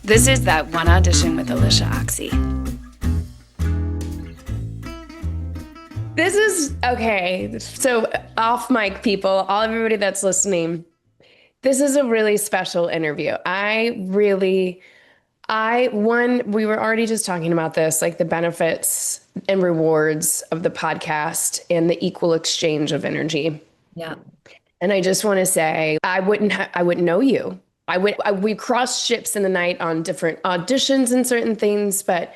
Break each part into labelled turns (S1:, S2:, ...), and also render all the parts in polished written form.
S1: This is That One Audition with Alyshia Ochse. This is, okay, so off mic people, all everybody that's listening, this is a really special interview. We were already just talking about this, like the benefits and rewards of the podcast and the equal exchange of energy.
S2: Yeah.
S1: And I just want to say, I wouldn't know you. We crossed ships in the night on different auditions and certain things, but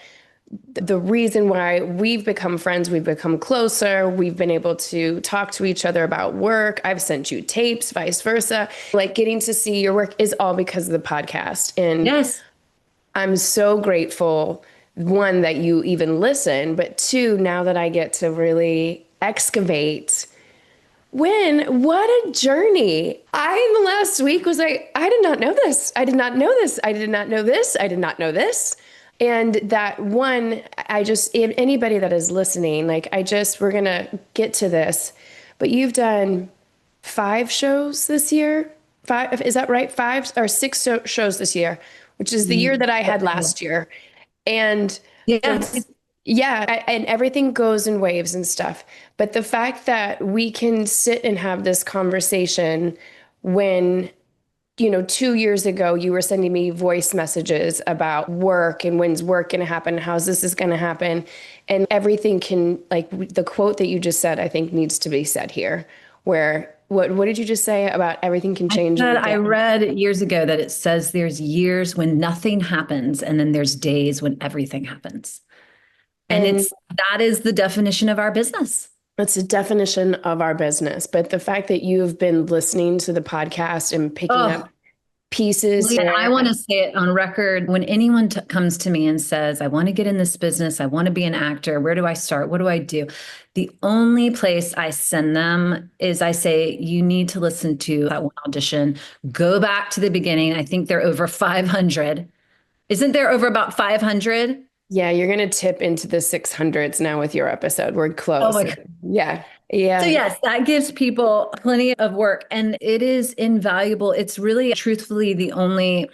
S1: the reason why we've become friends, we've become closer, we've been able to talk to each other about work. I've sent you tapes, vice versa. Like getting to see your work is all because of the podcast. And
S2: yes,
S1: I'm so grateful, one, that you even listen, but two, now that I get to really excavate. Wynn, what a journey. In the last week was like, I did not know this. I did not know this. I did not know this. I did not know this. And that one, if anybody that is listening, we're going to get to this, but you've done 5 shows this year. 5, is that right? 5 or 6 shows this year, which is the year that I had last year. And
S2: yes.
S1: and everything goes in waves and stuff. But the fact that we can sit and have this conversation when, 2 years ago, you were sending me voice messages about work and when's work going to happen, how's this is going to happen. And everything can, like the quote that you just said, I think needs to be said here, where what did you just say about everything can change?
S2: I read years ago that it says there's years when nothing happens, and then there's days when everything happens. And that is the definition of our business.
S1: It's a definition of our business. But the fact that you've been listening to the podcast and picking up pieces.
S2: Yeah, I want to say it on record. When anyone comes to me and says, I want to get in this business, I want to be an actor, where do I start? What do I do? The only place I send them is I say, you need to listen to that one audition. Go back to the beginning. I think there are over 500. Isn't there over about 500?
S1: Yeah, you're going to tip into the 600s now with your episode. We're close.
S2: Oh my God.
S1: Yeah. Yeah.
S2: So yes, that gives people plenty of work, and it is invaluable. It's really, truthfully, the only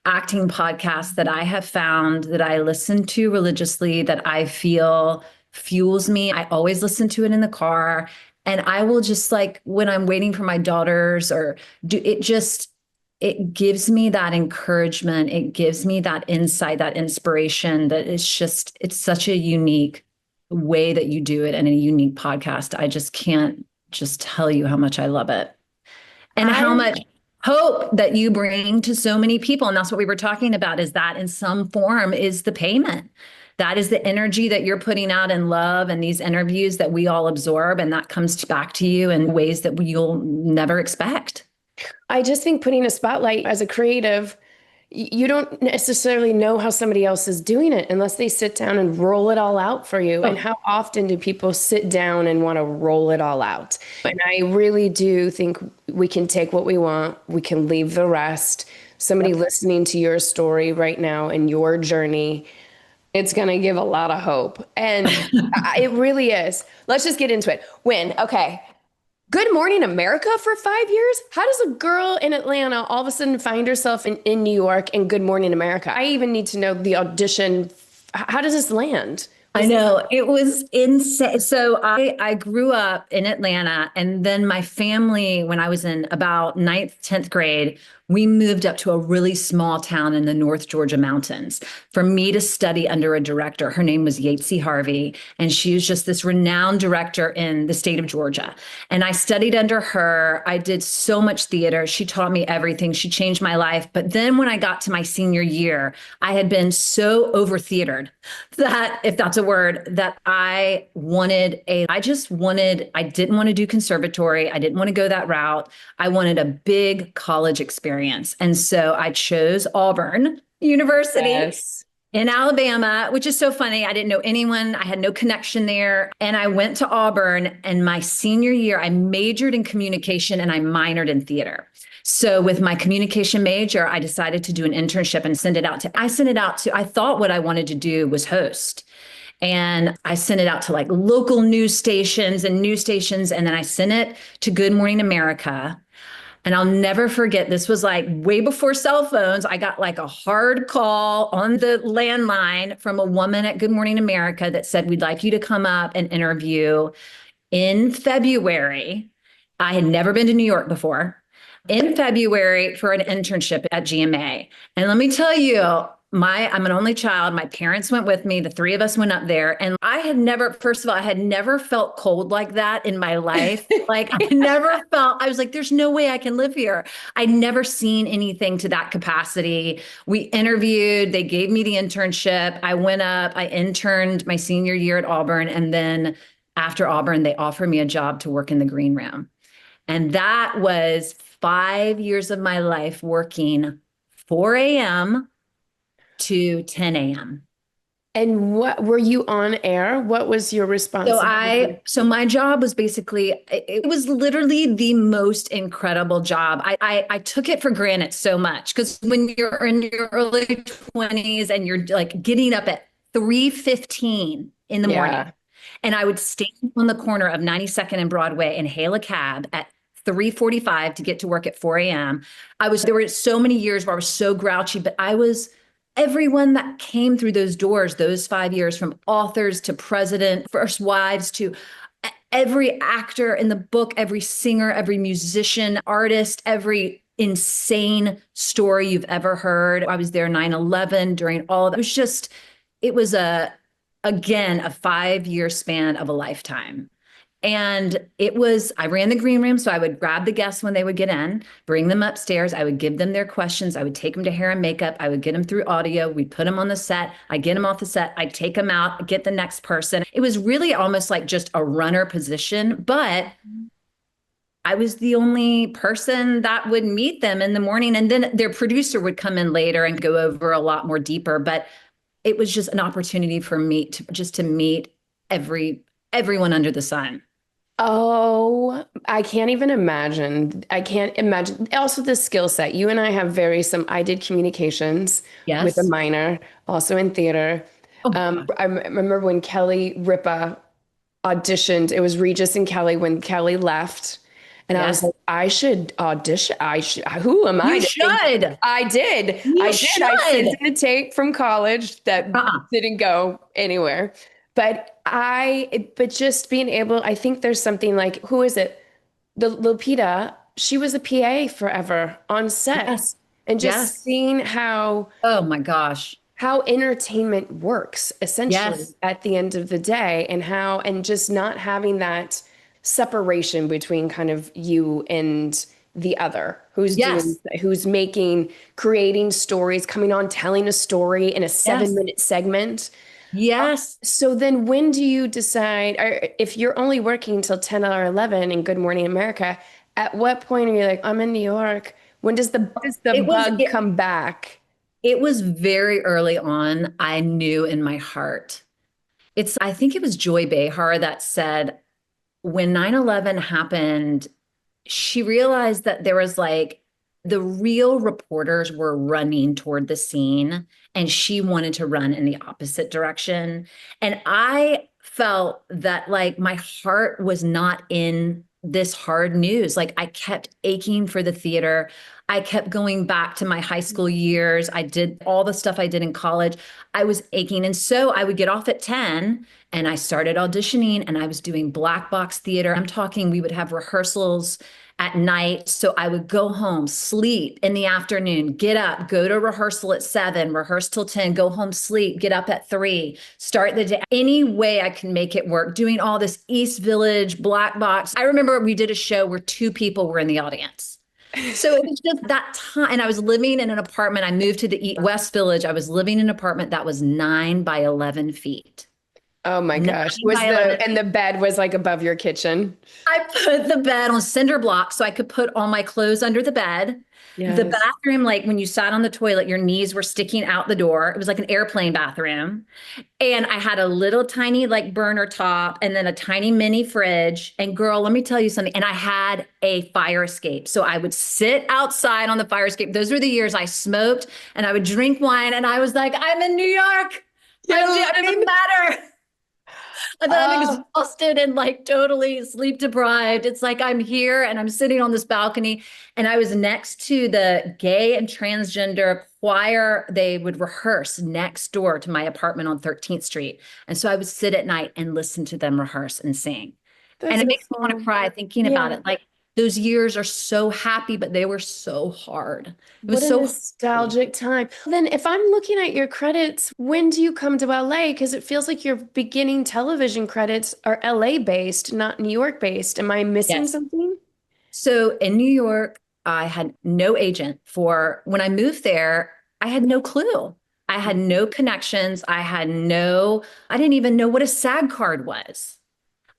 S2: acting podcast that I have found that I listen to religiously, that I feel fuels me. I always listen to it in the car, and I will just, like, when I'm waiting for my daughters it gives me that encouragement. It gives me that insight, that inspiration, that it's such a unique way that you do it, and a unique podcast. I just can't just tell you how much I love it, and how much hope that you bring to so many people. And that's what we were talking about, is that in some form is the payment. That is the energy that you're putting out in love and these interviews that we all absorb. And that comes back to you in ways that you'll never expect.
S1: I just think putting a spotlight as a creative, you don't necessarily know how somebody else is doing it unless they sit down and roll it all out for you. And how often do people sit down and want to roll it all out? And I really do think we can take what we want. We can leave the rest. Somebody listening to your story right now and your journey, it's going to give a lot of hope. And it really is. Let's just get into it. Wynn, okay. Good Morning America for 5 years? How does a girl in Atlanta all of a sudden find herself in New York in Good Morning America? I even need to know the audition. How does this land?
S2: I know, it was insane. So I grew up in Atlanta, and then my family, when I was in about 9th, 10th grade, we moved up to a really small town in the North Georgia mountains for me to study under a director. Her name was Yatesy Harvey, and she was just this renowned director in the state of Georgia. And I studied under her. I did so much theater. She taught me everything. She changed my life. But then when I got to my senior year, I had been so over theatered that, if that's a word, that I didn't want to do conservatory. I didn't want to go that route. I wanted a big college experience. And so I chose Auburn University in Alabama, which is so funny. I didn't know anyone. I had no connection there. And I went to Auburn, and my senior year, I majored in communication and I minored in theater. So with my communication major, I decided to do an internship and I thought what I wanted to do was host. And I sent it out to like local news stations. And then I sent it to Good Morning America. And I'll never forget, this was like way before cell phones. I got like a hard call on the landline from a woman at Good Morning America that said, we'd like you to come up and interview in February. I had never been to New York before. In February for an internship at GMA. And let me tell you, I'm an only child. My parents went with me. The three of us went up there. And I had never, first of all, I had never felt cold like that in my life. Like I never felt, I was like, there's no way I can live here. I'd never seen anything to that capacity. We interviewed, they gave me the internship. I went up, I interned my senior year at Auburn. And then after Auburn, they offered me a job to work in the green room. And that was 5 years of my life working 4 a.m. to 10 a.m.
S1: And what were you on air? What was your responsibility?
S2: So my job was basically, it was literally the most incredible job. I took it for granted so much because when you're in your early 20s and you're like getting up at 3:15 in the morning, and I would stand on the corner of 92nd and Broadway and hail a cab at 3:45 to get to work at 4 a.m. There were so many years where I was so grouchy, but everyone that came through those doors, those 5 years, from authors to president, first wives to every actor in the book, every singer, every musician, artist, every insane story you've ever heard. I was there 9/11 during all of that. It was again, a 5 year span of a lifetime. And I ran the green room. So I would grab the guests when they would get in, bring them upstairs. I would give them their questions. I would take them to hair and makeup. I would get them through audio. We'd put them on the set. I'd get them off the set. I'd take them out, get the next person. It was really almost like just a runner position, but I was the only person that would meet them in the morning. And then their producer would come in later and go over a lot more deeper. But it was just an opportunity for me to meet everyone under the sun.
S1: Oh, I can't even imagine. I can't imagine. Also, the skill set. You and I have I did communications with a
S2: Yes.
S1: minor, also in theater.
S2: Oh,
S1: I remember when Kelly Ripa auditioned. It was Regis and Kelly when Kelly left. And I was
S2: yes.
S1: like, I should audition. Who am I
S2: You
S1: to think?
S2: should.
S1: I did.
S2: You
S1: I sent
S2: should.
S1: in a tape from college that
S2: Uh-uh.
S1: didn't go anywhere. But just being able, I think there's something like, who is it? The Lupita, she was a PA forever on set.
S2: Yes.
S1: And just
S2: Yes.
S1: seeing
S2: Oh my gosh.
S1: how entertainment works essentially
S2: Yes.
S1: at the end of the day, and just not having that separation between kind of you and the other
S2: Yes.
S1: who's creating stories, coming on, telling a story in a seven
S2: Yes.
S1: minute segment.
S2: Yes.
S1: So then when do you decide, or if you're only working till 10 or 11 in Good Morning America, at what point are you like, I'm in New York? When does the
S2: It was
S1: bug
S2: it,
S1: come back?
S2: it was very early on. I knew in my heart. I think it was Joy Behar that said when 9/11 happened, she realized that there was like the real reporters were running toward the scene and she wanted to run in the opposite direction. And I felt that like my heart was not in this hard news. Like I kept aching for the theater. I kept going back to my high school years. I did all the stuff I did in college. I was aching. And so I would get off at 10 and I started auditioning and I was doing black box theater. I'm talking, we would have rehearsals at night. So I would go home, sleep in the afternoon, get up, go to rehearsal at 7, rehearse till 10, go home, sleep, get up at 3, start the day. Any way I can make it work, doing all this East Village, black box. I remember we did a show where 2 people were in the audience. So it was just that time. And I was living in an apartment. I moved to the West Village. I was living in an apartment that was 9 by 11 feet.
S1: Oh my
S2: 9
S1: gosh.
S2: by 11
S1: And the bed was like above your kitchen?
S2: I put the bed on cinder blocks so I could put all my clothes under the bed. The
S1: Yes.
S2: bathroom, like when you sat on the toilet, your knees were sticking out the door. It was like an airplane bathroom. And I had a little tiny like burner top and then a tiny mini fridge. And girl, let me tell you something. And I had a fire escape. So I would sit outside on the fire escape. Those were the years I smoked and I would drink wine. And I was like, I'm in New York.
S1: You're
S2: It doesn't
S1: living-
S2: matter. And then I'm
S1: Oh,
S2: exhausted and like totally sleep deprived. It's like I'm here and I'm sitting on this balcony, and I was next to the gay and transgender choir. They would rehearse next door to my apartment on 13th Street. And so I would sit at night and listen to them rehearse and sing. And
S1: that's
S2: it
S1: so
S2: makes me want to
S1: fun.
S2: cry thinking about
S1: Yeah.
S2: it. Like those years are so happy, but they were so hard. It
S1: What
S2: was
S1: a
S2: so hard for me.
S1: nostalgic time. Then, if I'm looking at your credits, when do you come to LA? Because it feels like your beginning television credits are LA based, not New York based. Am I missing
S2: Yes.
S1: something?
S2: So in New York, I had no agent for when I moved there, I had no clue. I had no connections. I didn't even know what a SAG card was.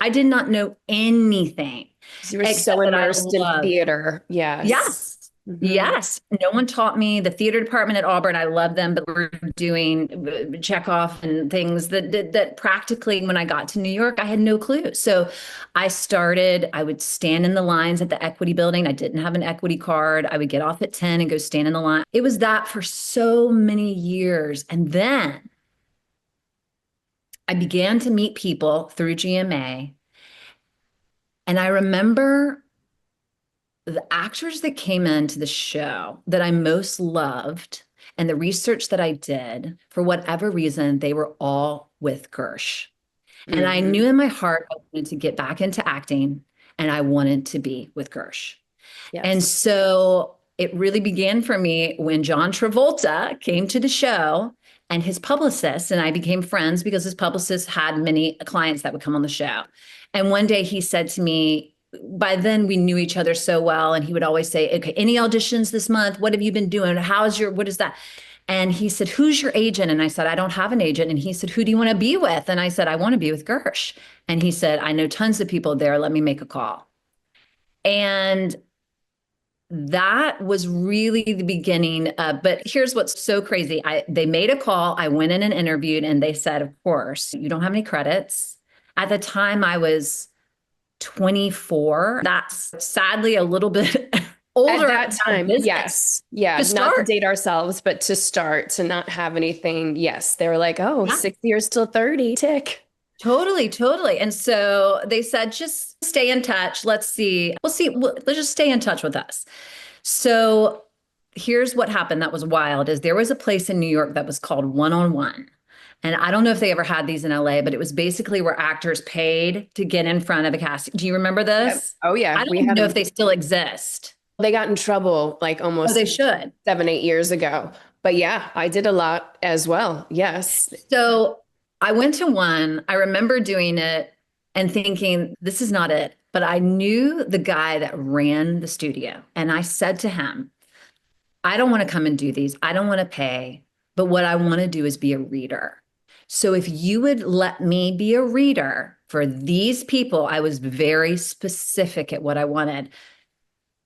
S2: I did not know anything
S1: 'Cause you were so
S2: except that I
S1: immersed in
S2: loved.
S1: theater. Yes.
S2: Yes.
S1: Hmm.
S2: Yes. No one taught me the theater department at Auburn. I love them, but we're doing Chekhov and things that practically when I got to New York, I had no clue. So I would stand in the lines at the Equity building. I didn't have an Equity card. I would get off at 10 and go stand in the line. It was that for so many years. And then I began to meet people through GMA. And I remember the actors that came into the show that I most loved and the research that I did, for whatever reason, they were all with Gersh. And I knew
S1: Hmm.
S2: in my heart I wanted to get back into acting and I wanted to be with Gersh. And
S1: Yes.
S2: so it really began for me when John Travolta came to the show and his publicist and I became friends because his publicist had many clients that would come on the show. And one day he said to me, by then we knew each other so well, and he would always say, okay, any auditions this month? What have you been doing? What is that? And he said, who's your agent? And I said, I don't have an agent. And he said, who do you want to be with? And I said, I want to be with Gersh. And he said, I know tons of people there. Let me make a call. And that was really the beginning. But here's what's so crazy. They made a call. I went in and interviewed, and they said, of course, you don't have any credits. At the time, I was 24. That's sadly a little bit
S1: At
S2: older
S1: that
S2: for
S1: time,
S2: business
S1: yes. Yeah.
S2: to
S1: Not to
S2: start.
S1: date ourselves, but to start, to not have anything. Yes. They were like, oh,
S2: Yeah,
S1: 6 years till 30, tick.
S2: totally, totally. And so they said, just stay in touch. Let's see. We'll see. Let's just stay in touch with us. So here's what happened that was wild is there was a place in New York that was called One on One. And I don't know if they ever had these in LA, but it was basically where actors paid to get in front of a casting. Do you remember
S1: Yep.
S2: this?
S1: Oh,
S2: I
S1: yeah.
S2: don't
S1: We
S2: even
S1: had
S2: know if
S1: them.
S2: they still exist.
S1: They got in trouble like
S2: Oh, they
S1: almost
S2: should.
S1: 7, 8 years ago. But yeah, I did a lot as well. Yes.
S2: So I went to one. I remember doing it and thinking, this is not it. But I knew the guy that ran the studio. And I said to him, I don't want to come and do these. I don't want to pay. But what I want to do is be a reader. So if you would let me be a reader for these people, I was very specific at what I wanted.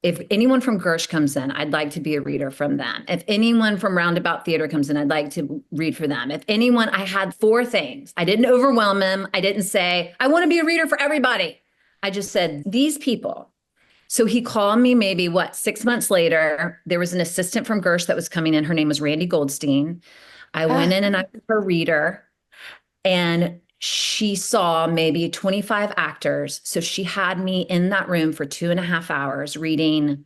S2: If anyone from Gersh comes in, I'd like to be a reader from them. If anyone from Roundabout Theater comes in, I'd like to read for them. If anyone, I had four things. I didn't overwhelm them. I didn't say, I want to be a reader for everybody. I just said, these people. So he called me maybe 6 months later. There was an assistant from Gersh that was coming in. Her name was Randy Goldstein. I went
S1: Ah,
S2: in and I was her reader, and she saw maybe 25 actors. So she had me in that room for 2.5 hours reading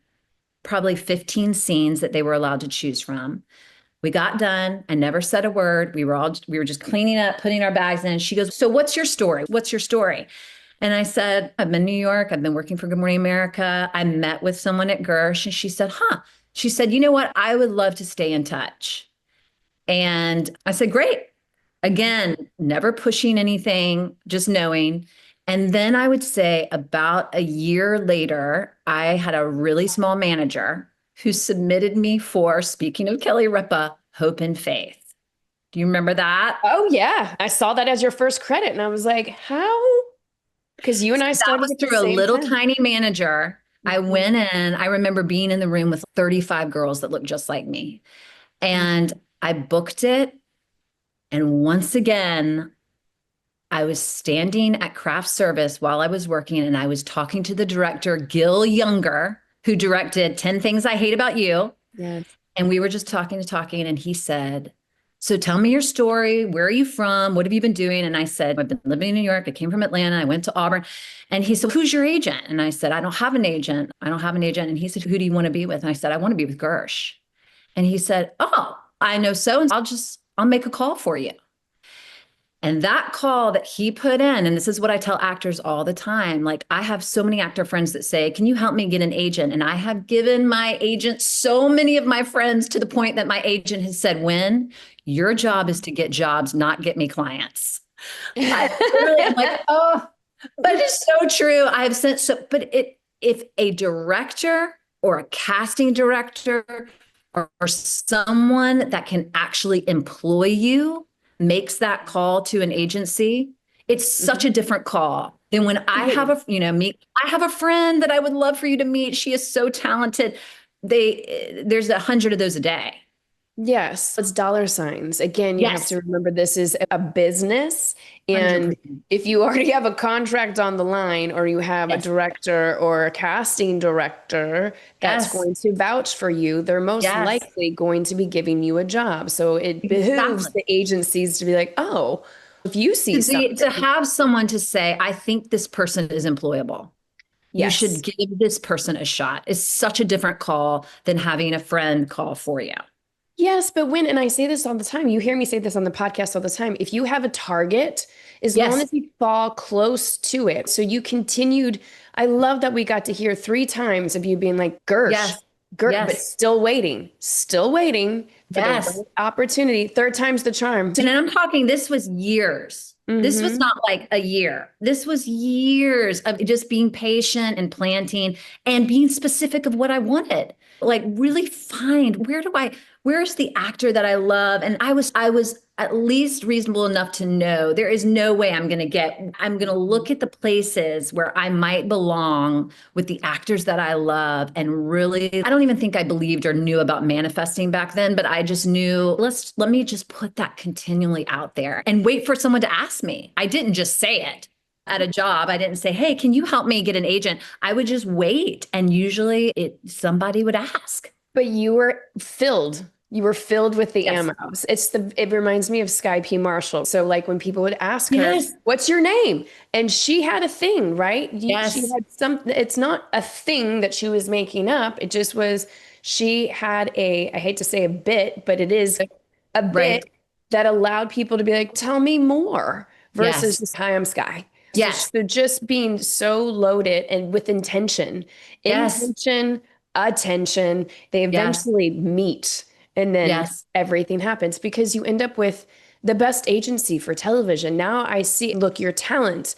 S2: probably 15 scenes that they were allowed to choose from. We got done. I never said a word. We were just cleaning up, putting our bags in. She goes, so what's your story? What's your story? And I said, I'm in New York. I've been working for Good Morning America. I met with someone at Gersh, and she said, huh. She said, you know what? I would love to stay in touch. And I said, great. Again, never pushing anything, just knowing. And then I would say about a year later, I had a really small manager who submitted me for, speaking of Kelly Ripa, Hope and Faith. Do you remember that?
S1: oh, yeah. I saw that as your first credit and I was like, how? Because you and I
S2: That
S1: started
S2: was
S1: at the
S2: through a
S1: same
S2: little
S1: time.
S2: tiny manager. I
S1: Mhm.
S2: went in, I remember being in the room with 35 girls that looked just like me. And I booked it. And once again, I was standing at craft service while I was working, and I was talking to the director, Gil Younger, who directed 10 Things I Hate About You.
S1: Yes.
S2: And we were just talking, and he said, So tell me your story. Where are you from? What have you been doing? And I said, I've been living in New York. I came from Atlanta. I went to Auburn. And he said, who's your agent? And I said, I don't have an agent. I don't have an agent. And he said, who do you want to be with? And I said, I want to be with Gersh. And he said, oh, I know so. And I'll make a call for you. And that call that he put in, and this is what I tell actors all the time. Like, I have so many actor friends that say, can you help me get an agent? And I have given my agent so many of my friends, to the point that my agent has said, Wynn, your job is to get jobs, not get me clients. I'm like, oh, but it's so true. I have sent so, but if a director or a casting director or someone that can actually employ you makes that call to an agency, it's such a different call than when I have I have a friend that I would love for you to meet. She is so talented. There's 100 of those a day.
S1: Yes, it's dollar signs. Again, you have to remember this is a business. And
S2: 100%.
S1: if you already have a contract on the line, or you have a director or a casting director that's going to vouch for you, they're most likely going to be giving you a job. So it behooves the agencies to be like, oh, if you see something.
S2: To have someone to say, I think this person is employable. You should give this person a shot, is such a different call than having a friend call for you.
S1: Yes, but and I say this all the time, you hear me say this on the podcast all the time, if you have a target, as long as you fall close to it. So you continued, I love that we got to hear 3 times of you being like, Gersh, but still waiting for the right opportunity. 3rd time's the charm.
S2: And I'm talking, this was years. This was not like a year. This was years of just being patient and planting and being specific of what I wanted. Like, really find, where's the actor that I love? And I was at least reasonable enough to know there is no way I'm going to look at the places where I might belong with the actors that I love. And really, I don't even think I believed or knew about manifesting back then, but I just knew, let me just put that continually out there and wait for someone to ask me. I didn't just say it. At a job, I didn't say, hey, can you help me get an agent? I would just wait. And usually somebody would ask.
S1: But you were filled with the ammos. It reminds me of Sky P. Marshall. So like when people would ask her, what's your name? And she had a thing, right? She had it's not a thing that she was making up. It just was, she had I hate to say a bit, but it is a bit that allowed people to be like, tell me more, versus just, hi, I'm Sky. So just being so loaded and with intention, attention, they eventually meet, and then everything happens, because you end up with the best agency for television. Now I see, look, your talent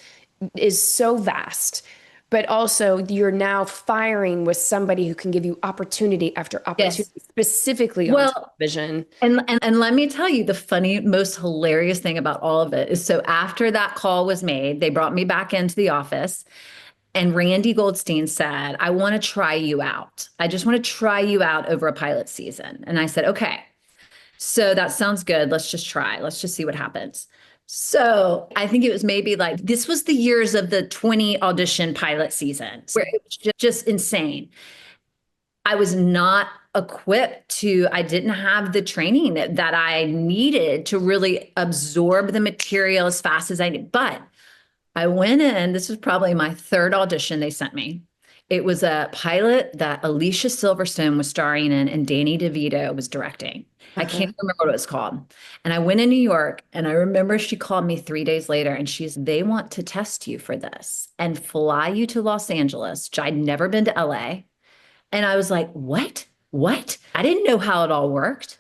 S1: is so vast, but also you're now firing with somebody who can give you opportunity after opportunity, specifically on television.
S2: And let me tell you, the funny, most hilarious thing about all of it is, so after that call was made, they brought me back into the office, and Randy Goldstein said, I want to try you out. I just want to try you out over a pilot season. And I said, okay, so that sounds good. Let's just try. Let's just see what happens. So I think it was maybe like, this was the years of the 20 audition pilot seasons, where it was just insane. I was not equipped I didn't have the training that I needed to really absorb the material as fast as I did. But I went in, this was probably my 3rd audition they sent me. It was a pilot that Alyshia Silverstone was starring in and Danny DeVito was directing. I can't remember what it was called. And I went in New York, and I remember she called me 3 days later, and they want to test you for this and fly you to Los Angeles, which I'd never been to LA. And I was like, what? I didn't know how it all worked.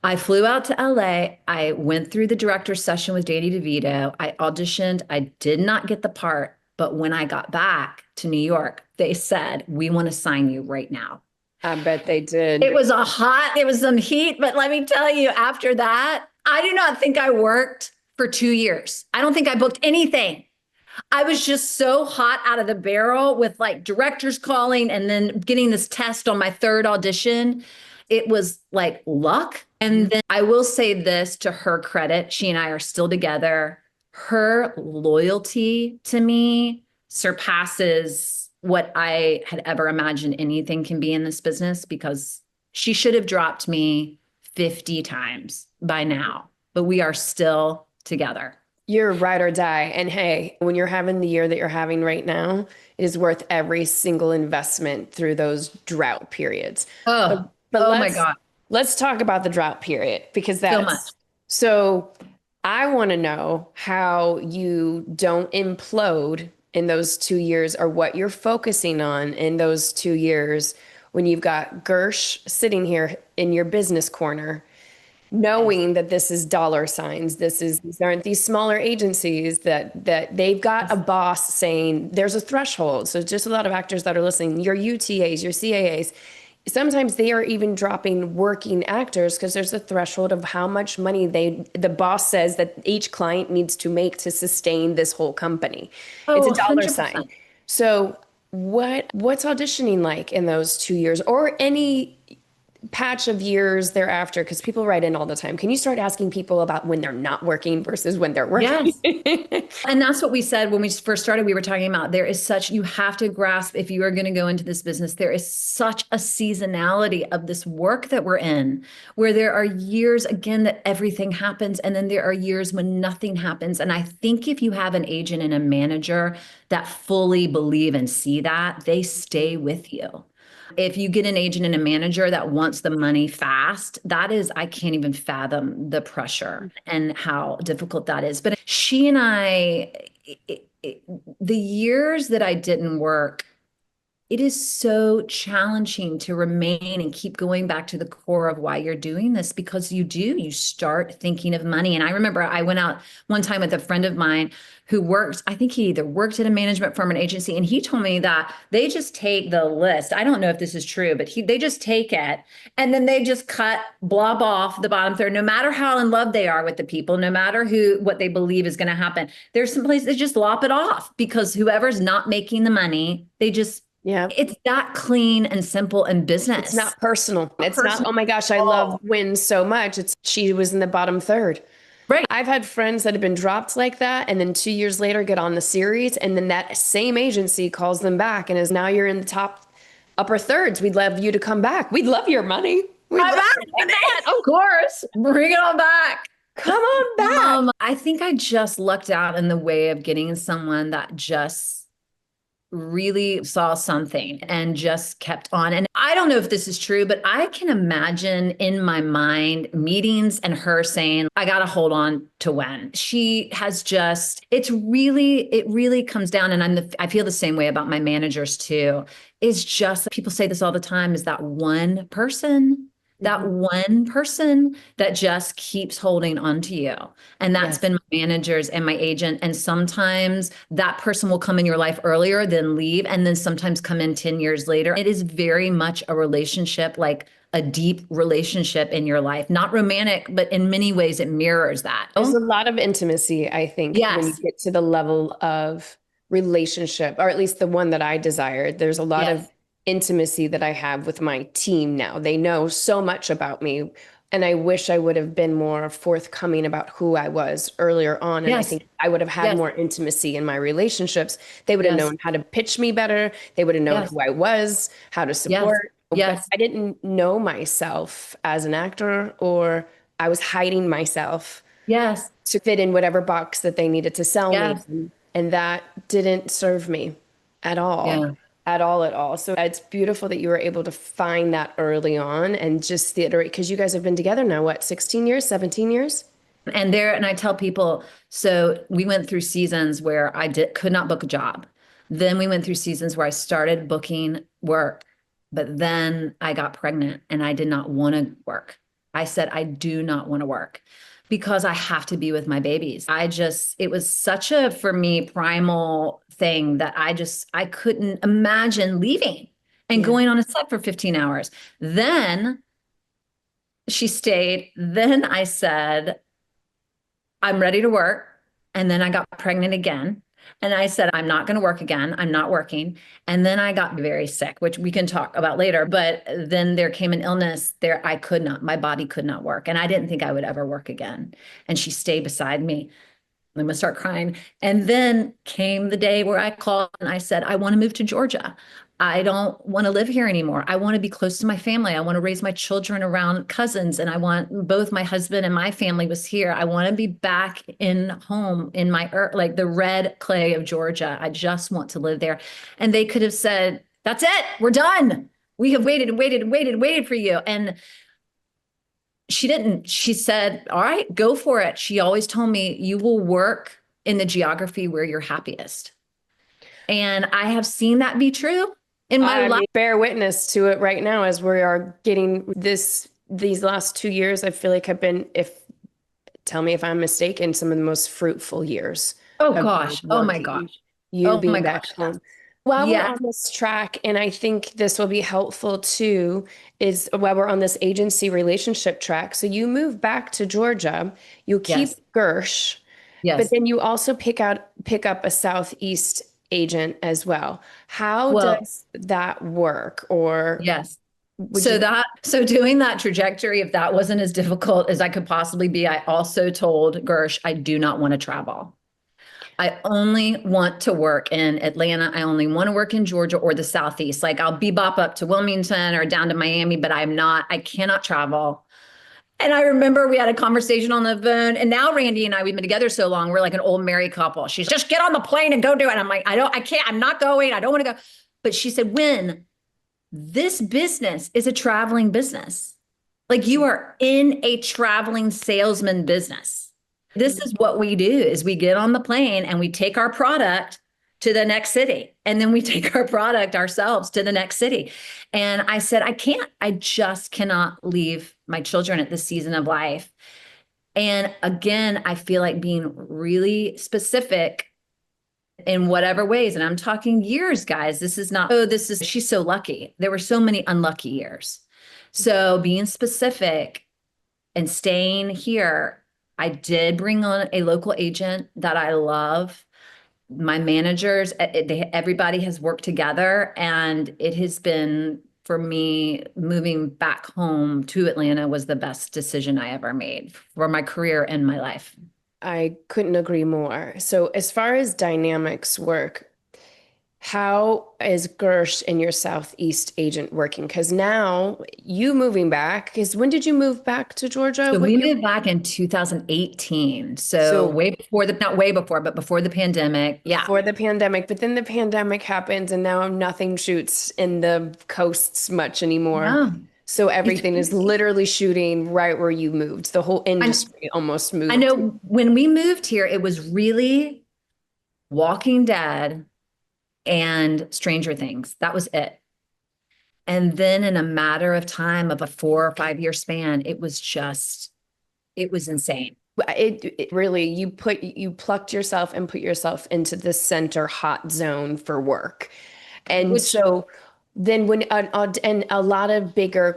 S2: I flew out to LA. I went through the director's session with Danny DeVito. I auditioned. I did not get the part. But when I got back to New York, they said, we want to sign you right now.
S1: I bet they did.
S2: It was some heat. But let me tell you, after that, I do not think I worked for 2 years. I don't think I booked anything. I was just so hot out of the barrel with like directors calling and then getting this test on my 3rd audition. It was like luck. And then I will say this to her credit, she and I are still together. Her loyalty to me surpasses what I had ever imagined anything can be in this business, because she should have dropped me 50 times by now, but we are still together.
S1: You're ride or die. And hey, when you're having the year that you're having right now, it is worth every single investment through those drought periods. But
S2: Oh,
S1: but
S2: oh my
S1: let's
S2: God.
S1: let's talk about the drought period because
S2: So much.
S1: that's so I want to know how you don't implode in those 2 years or what you're focusing on in those 2 years when you've got Gersh sitting here in your business corner
S2: Yes.
S1: knowing that this is dollar signs. These aren't these smaller agencies that they've got a boss saying there's a threshold. So just a lot of actors that are listening, your UTAs, your CAAs, sometimes they are even dropping working actors because there's a threshold of how much money the boss says that each client needs to make to sustain this whole company. It's
S2: Oh,
S1: a dollar sign.
S2: 100%.
S1: So what's auditioning like in those 2 years or any patch of years thereafter, because people write in all the time. Can you start asking people about when they're not working versus when they're working?
S2: Yes. And that's what we said when we first started. We were talking about there is such, you have to grasp if you are going to go into this business, there is such a seasonality of this work that we're in, where there are years, again, that everything happens. And then there are years when nothing happens. And I think if you have an agent and a manager that fully believe and see that, they stay with you. If you get an agent and a manager that wants the money fast, that is, I can't even fathom the pressure and how difficult that is. But she and I, the years that I didn't work, it is so challenging to remain and keep going back to the core of why you're doing this because you start thinking of money. And I remember I went out one time with a friend of mine who worked, I think he either worked at a management firm or an agency, and he told me that they just take the list. I don't know if this is true, but they just take it and then they just blob off the bottom third, no matter how in love they are with the people, no matter what they believe is going to happen. There's some places they just lop it off because whoever's not making the money, they just
S1: Yeah.
S2: it's that clean and simple and
S1: It's
S2: business.
S1: not personal. It's not,
S2: Personal.
S1: oh my gosh, I love
S2: Oh,
S1: Wynn so much. It's she was in the bottom third.
S2: right.
S1: I've had friends that have been dropped like that, and then 2 years later get on the series, and then that same agency calls them back and is now you're in the top upper thirds. We'd love you to come back. We'd love your money. We'd
S2: I'm
S1: love
S2: back.
S1: your
S2: I'm
S1: money.
S2: back. Of course. Bring it on back.
S1: Come on back.
S2: I think I just lucked out in the way of getting someone that just really saw something and just kept on. And I don't know if this is true, but I can imagine in my mind meetings and her saying, I got to hold on to Wen. She has just, it really comes down. And I feel the same way about my managers too. Is just, people say this all the time, is that one person. That one person that just keeps holding on to you. And that's
S1: Yes.
S2: been my managers and my agent. And sometimes that person will come in your life earlier than leave, and then sometimes come in 10 years later. It is very much a relationship, like a deep relationship in your life, not romantic, but in many ways it mirrors that.
S1: There's a lot of intimacy, I think, when you
S2: Yes.
S1: get to the level of relationship, or at least the one that I desired. There's a lot of
S2: Yes.
S1: intimacy that I have with my team now. They know so much about me, and I wish I would have been more forthcoming about who I was earlier on. And I
S2: Yes.
S1: think I would have had
S2: Yes.
S1: more intimacy in my relationships. They would have
S2: Yes.
S1: known how to pitch me better. They would have known
S2: Yes.
S1: who I was, how to
S2: Yes.
S1: support. But
S2: Yes.
S1: I didn't know myself as an actor, or I was hiding myself
S2: Yes.
S1: to fit in whatever box that they needed to sell me.
S2: Yes.
S1: And that didn't serve me at all,
S2: Yeah.
S1: at all, at all. So it's beautiful that you were able to find that early on and just iterate, because you guys have been together now, what, 16 years, 17 years?
S2: And I tell people, so we went through seasons where could not book a job. Then we went through seasons where I started booking work, but then I got pregnant and I did not want to work. I said, I do not want to work because I have to be with my babies. It was such a, for me, primal thing that I couldn't imagine leaving and
S1: Yeah.
S2: going on a set for 15 hours. Then she stayed. Then I said, I'm ready to work. And then I got pregnant again. And I said, I'm not going to work again. I'm not working. And then I got very sick, which we can talk about later. But then there came an illness there. My body could not work. And I didn't think I would ever work again. And she stayed beside me. I'm going to start crying. And then came the day where I called and I said, I want to move to Georgia. I don't want to live here anymore. I want to be close to my family. I want to raise my children around cousins, and I want both my husband and my family was here. I want to be back in home in my like the red clay of Georgia. I just want to live there. And they could have said, "That's it. We're done. We have waited and waited and waited and waited for you." And she didn't. She said, "All right, go for it." She always told me, "You will work in the geography where you're happiest." And I have seen that be true in my life.
S1: Mean, bear witness to it right now as we are getting these last 2 years, I feel like have been, tell me if I'm mistaken, some of the most fruitful years.
S2: Oh gosh. Oh my gosh.
S1: You being back home. While we're
S2: Yeah.
S1: on this track, and I think this will be helpful too, is while we're on this agency relationship track. So you move back to Georgia, you keep
S2: Yes.
S1: Gersh, but
S2: Yes.
S1: then you also pick up a Southeast agent as well. How
S2: Well,
S1: does that work? Or
S2: yes.
S1: would
S2: So
S1: you?
S2: doing that trajectory, if that wasn't as difficult as I could possibly be, I also told Gersh, I do not want to travel. I only want to work in Atlanta. I only want to work in Georgia or the Southeast. Like I'll bebop up to Wilmington or down to Miami, but I cannot travel. And I remember we had a conversation on the phone, and now Randy and I, we've been together so long, we're like an old married couple. She's just get on the plane and go do it. I'm like, I can't, I'm not going. I don't want to go. But she said, Wynn, this business is a traveling business. Like you are in a traveling salesman business. This is what we do is we get on the plane and we take our product to the next city. And then we take our product ourselves to the next city. And I said, I just cannot leave my children at this season of life. And again, I feel like being really specific in whatever ways. And I'm talking years, guys. This is not, she's so lucky. There were so many unlucky years. So being specific and staying here, I did bring on a local agent that I love. My managers, everybody has worked together, and it has been, for me, moving back home to Atlanta was the best decision I ever made for my career and my life.
S1: I couldn't agree more. So as far as dynamics work, how is Gersh and your Southeast agent working? Because now you moving back, because when did you move back to Georgia?
S2: So
S1: What
S2: we
S1: year?
S2: moved back in 2018. So
S1: So
S2: way before not way before, but before the pandemic. Yeah.
S1: before the pandemic, but then the pandemic happens and now nothing shoots in the coasts much anymore.
S2: Yeah.
S1: So
S2: It's
S1: everything is
S2: crazy.
S1: literally shooting right where you moved. The whole industry almost
S2: I
S1: moved.
S2: know when we moved here, it was really Walking Dead and Stranger Things. That was it. And then in a matter of time of a 4 or 5 year span, it was insane.
S1: It really, you plucked yourself and put yourself into the center hot zone for work. And
S2: Which,
S1: so then and a lot of bigger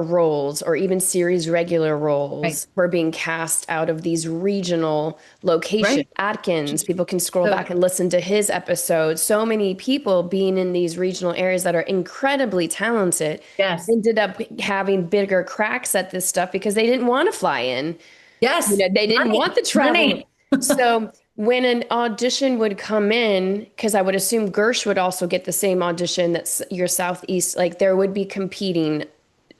S1: roles or even series regular
S2: right,
S1: roles were being cast out of these regional locations.
S2: right.
S1: Atkins, people can scroll
S2: So,
S1: back and listen to his episode. So many people being in these regional areas that are incredibly talented
S2: yes,
S1: ended up having bigger cracks at this stuff because they didn't want to fly in.
S2: yes,
S1: They didn't
S2: money,
S1: want the travel.
S2: money.
S1: So when an audition would come in, because I would assume Gersh would also get the same audition that's your Southeast, like there would be competing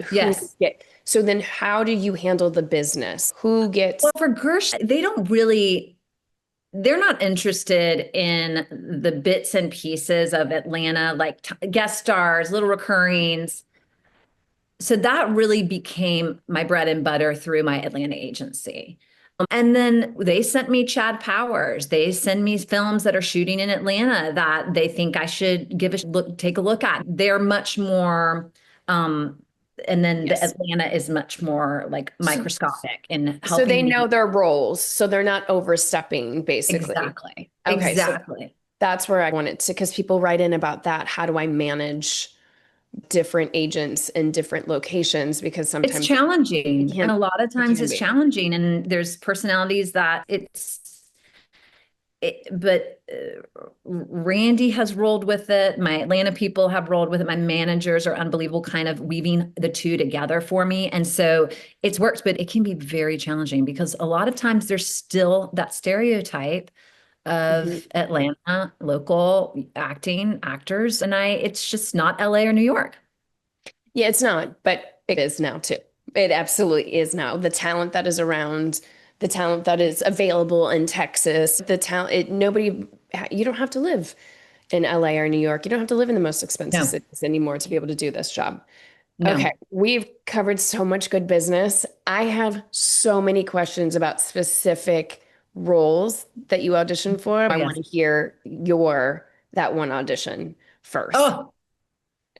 S1: who would
S2: Yes.
S1: get. So then how do you handle the business? Who
S2: Well,
S1: gets?
S2: for Gersh, they're not interested in the bits and pieces of Atlanta, like guest stars, little recurrings. So that really became my bread and butter through my Atlanta agency. And then they sent me Chad Powers. They send me films that are shooting in Atlanta that they think I should take a look at. They're much more, and then the
S1: Yes.
S2: Atlanta is much more like
S1: So,
S2: microscopic in
S1: so they
S2: helping
S1: know
S2: me.
S1: their roles, so they're not overstepping, basically.
S2: Exactly.
S1: Okay, so
S2: Exactly.
S1: that's where I wanted to, because people write in about that. How do I manage different agents in different locations? Because
S2: It's
S1: sometimes it
S2: challenging. And
S1: can't,
S2: a lot of
S1: it
S2: times
S1: can
S2: it's
S1: be.
S2: challenging. And there's personalities but Randy has rolled with it. My Atlanta people have rolled with it. My managers are unbelievable, kind of weaving the two together for me. And so it's worked, but it can be very challenging because a lot of times there's still that stereotype of
S1: Mhm.
S2: Atlanta, local acting actors, and it's just not LA or New York.
S1: Yeah, it's not, but it is now too. It absolutely is now. The talent that is around, the talent that is available in Texas, the talent, you don't have to live in LA or New York. You don't have to live in the most expensive
S2: No,
S1: cities anymore to be able to do this job. Okay,
S2: no.
S1: we've covered so much good business. I have so many questions about specific roles that you auditioned for.
S2: Oh,
S1: I want
S2: yes.
S1: to hear that one audition first.
S2: Oh,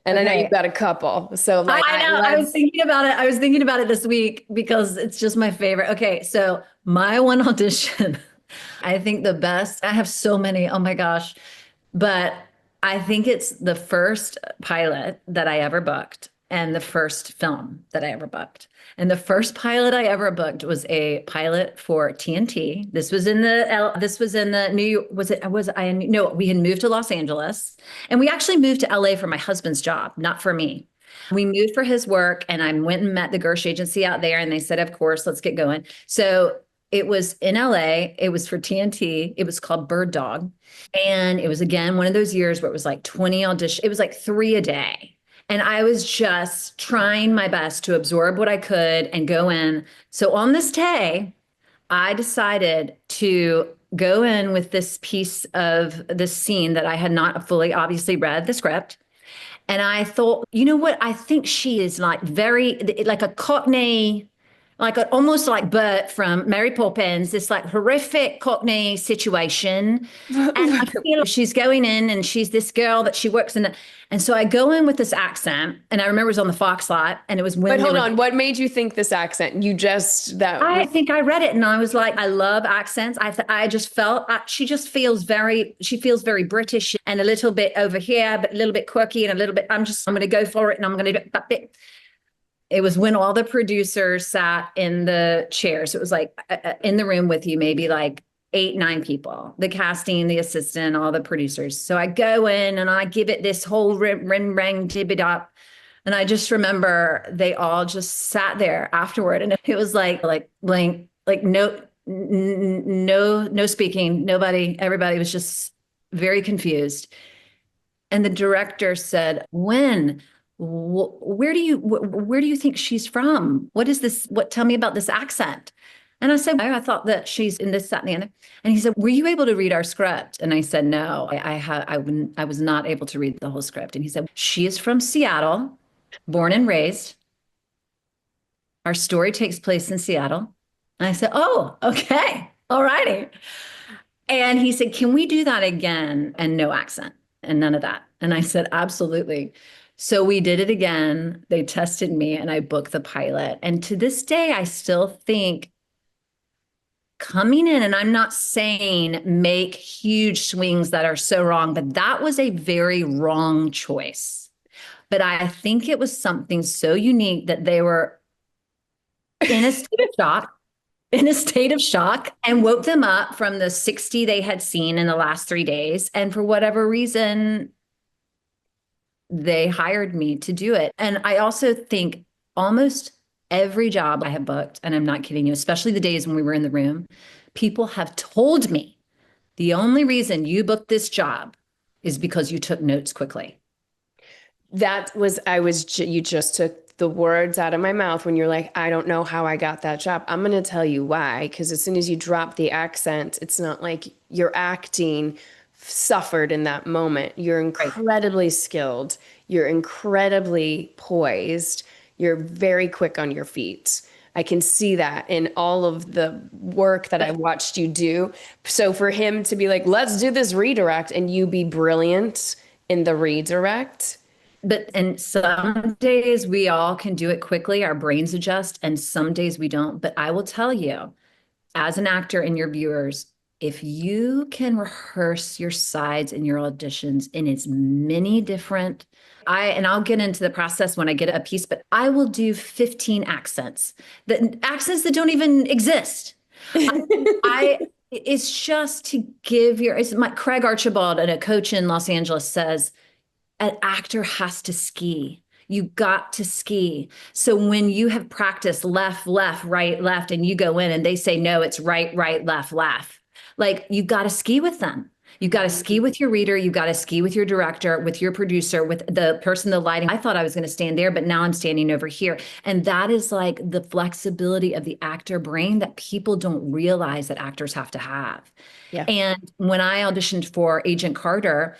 S1: And I know you've
S2: okay.
S1: got a couple. So
S2: I know. I was
S1: let's
S2: thinking about it. I was thinking about it this week because it's just my favorite. Okay, so my one audition, I think the best. I have so many. Oh my gosh. But I think it's the first pilot that I ever booked and the first film that I ever booked. And the first pilot I ever booked was a pilot for TNT. This was in the New York, was I in, no, we had moved to Los Angeles, and we actually moved to LA for my husband's job, not for me. We moved for his work, and I went and met the Gersh agency out there, and they said, of course, let's get going. So it was in LA. It was for TNT. It was called Bird Dog. And it was again one of those years where it was like 20 auditions. It was like 3 a day. And I was just trying my best to absorb what I could and go in. So on this day, I decided to go in with this piece of this scene that I had not fully obviously read the script. And I thought, you know what? I think she is like very, like a Cockney, almost like Bert from Mary Poppins, this like horrific Cockney situation. And I feel like she's going in and she's this girl that she works in. And so I go in with this accent. And I remember it was on the Fox lot, and it was
S1: But
S2: when they
S1: hold
S2: were.
S1: on, what made you think this accent? You just that
S2: I
S1: was
S2: think I read it and I was like, I love accents. I just felt she feels very British and a little bit over here, but a little bit quirky and a little bit, I'm going to go for it and I'm going to do it. It was when all the producers sat in the chairs. It was like in the room with you, maybe like 8, 9 people, the casting, the assistant, all the producers. So I go in and I give it this whole ring, rang, dib up. And I just remember they all just sat there afterward. And it was like blank, like no speaking, nobody, everybody was just very confused. And the director said, "When, where do you think she's from? What is this? Tell me about this accent." And I said, I thought that she's in this, that, and the other. And he said, "Were you able to read our script?" And I said, "No, I was not able to read the whole script." And he said, "She is from Seattle, born and raised. Our story takes place in Seattle." And I said, "Oh, okay. All righty." And he said, "Can we do that again?" And no accent and none of that. And I said, "Absolutely." So we did it again. They tested me and I booked the pilot. And to this day, I still think coming in, and I'm not saying make huge swings that are so wrong, but that was a very wrong choice. But I think it was something so unique that they were in a state of shock, and woke them up from the 60 they had seen in the last 3 days. And for whatever reason, they hired me to do it. And I also think almost every job I have booked, and I'm not kidding you, especially the days when we were in the room, people have told me the only reason you booked this job is because you took notes quickly.
S1: You just took the words out of my mouth when you're like, I don't know how I got that job. I'm going to tell you why. Because as soon as you drop the accent, it's not like your acting suffered in that moment. You're
S2: Right.
S1: incredibly skilled. You're incredibly poised. You're very quick on your feet. I can see that in all of the work that I watched you do. So for him to be like, let's do this redirect, and you be brilliant in the redirect.
S2: But and some days we all can do it quickly, our brains adjust, and some days we don't. But I will tell you, as an actor and your viewers, if you can rehearse your sides in your auditions in as many different, I'll get into the process when I get a piece, but I will do 15 accents, the accents that don't even exist. I it's just to give it's my Craig Archibald, and a coach in Los Angeles, says an actor has to ski. You got to ski. So when you have practiced left, left, right, left, and you go in and they say, no, it's right, right, left, left. Like you got to ski with them. You got to ski with your reader. You got to ski with your director, with your producer, with the person, the lighting. I thought I was going to stand there, but now I'm standing over here. And that is like the flexibility of the actor brain that people don't realize that actors have to have.
S1: Yeah.
S2: And when I auditioned for Agent Carter,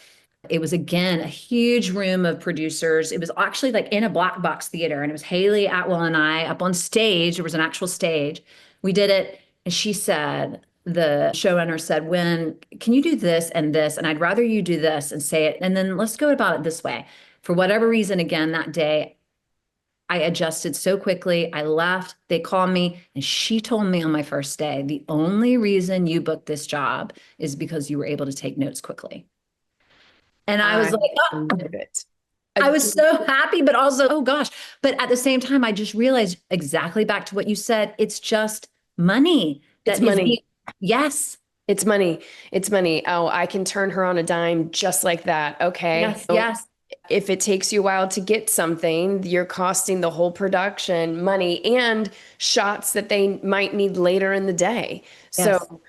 S2: it was again a huge room of producers. It was actually like in a black box theater, and it was Haley Atwell and I up on stage. There was an actual stage. We did it, and she said, the showrunner said, Wynn, can you do this and this? And I'd rather you do this and say it. And then let's go about it this way. For whatever reason, again, that day, I adjusted so quickly. I left. They called me, and she told me on my first day, the only reason you booked this job is because you were able to take notes quickly. And I was
S1: I
S2: like, oh,
S1: love it.
S2: I was so happy, but also, oh gosh. But at the same time, I just realized exactly back to what you said. It's just money
S1: It's
S2: that is being,
S1: money.
S2: yes,
S1: It's money. It's money. Oh, I can turn her on a dime just like that. Okay.
S2: yes,
S1: So
S2: yes,
S1: if it takes you a while to get something, you're costing the whole production money and shots that they might need later in the day.
S2: yes.
S1: So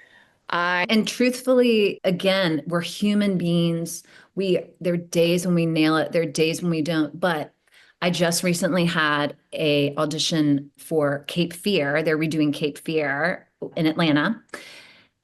S1: I,
S2: And truthfully, again, we're human beings. There are days when we nail it, there are days when we don't. But I just recently had a audition for Cape Fear. They're redoing Cape Fear in Atlanta.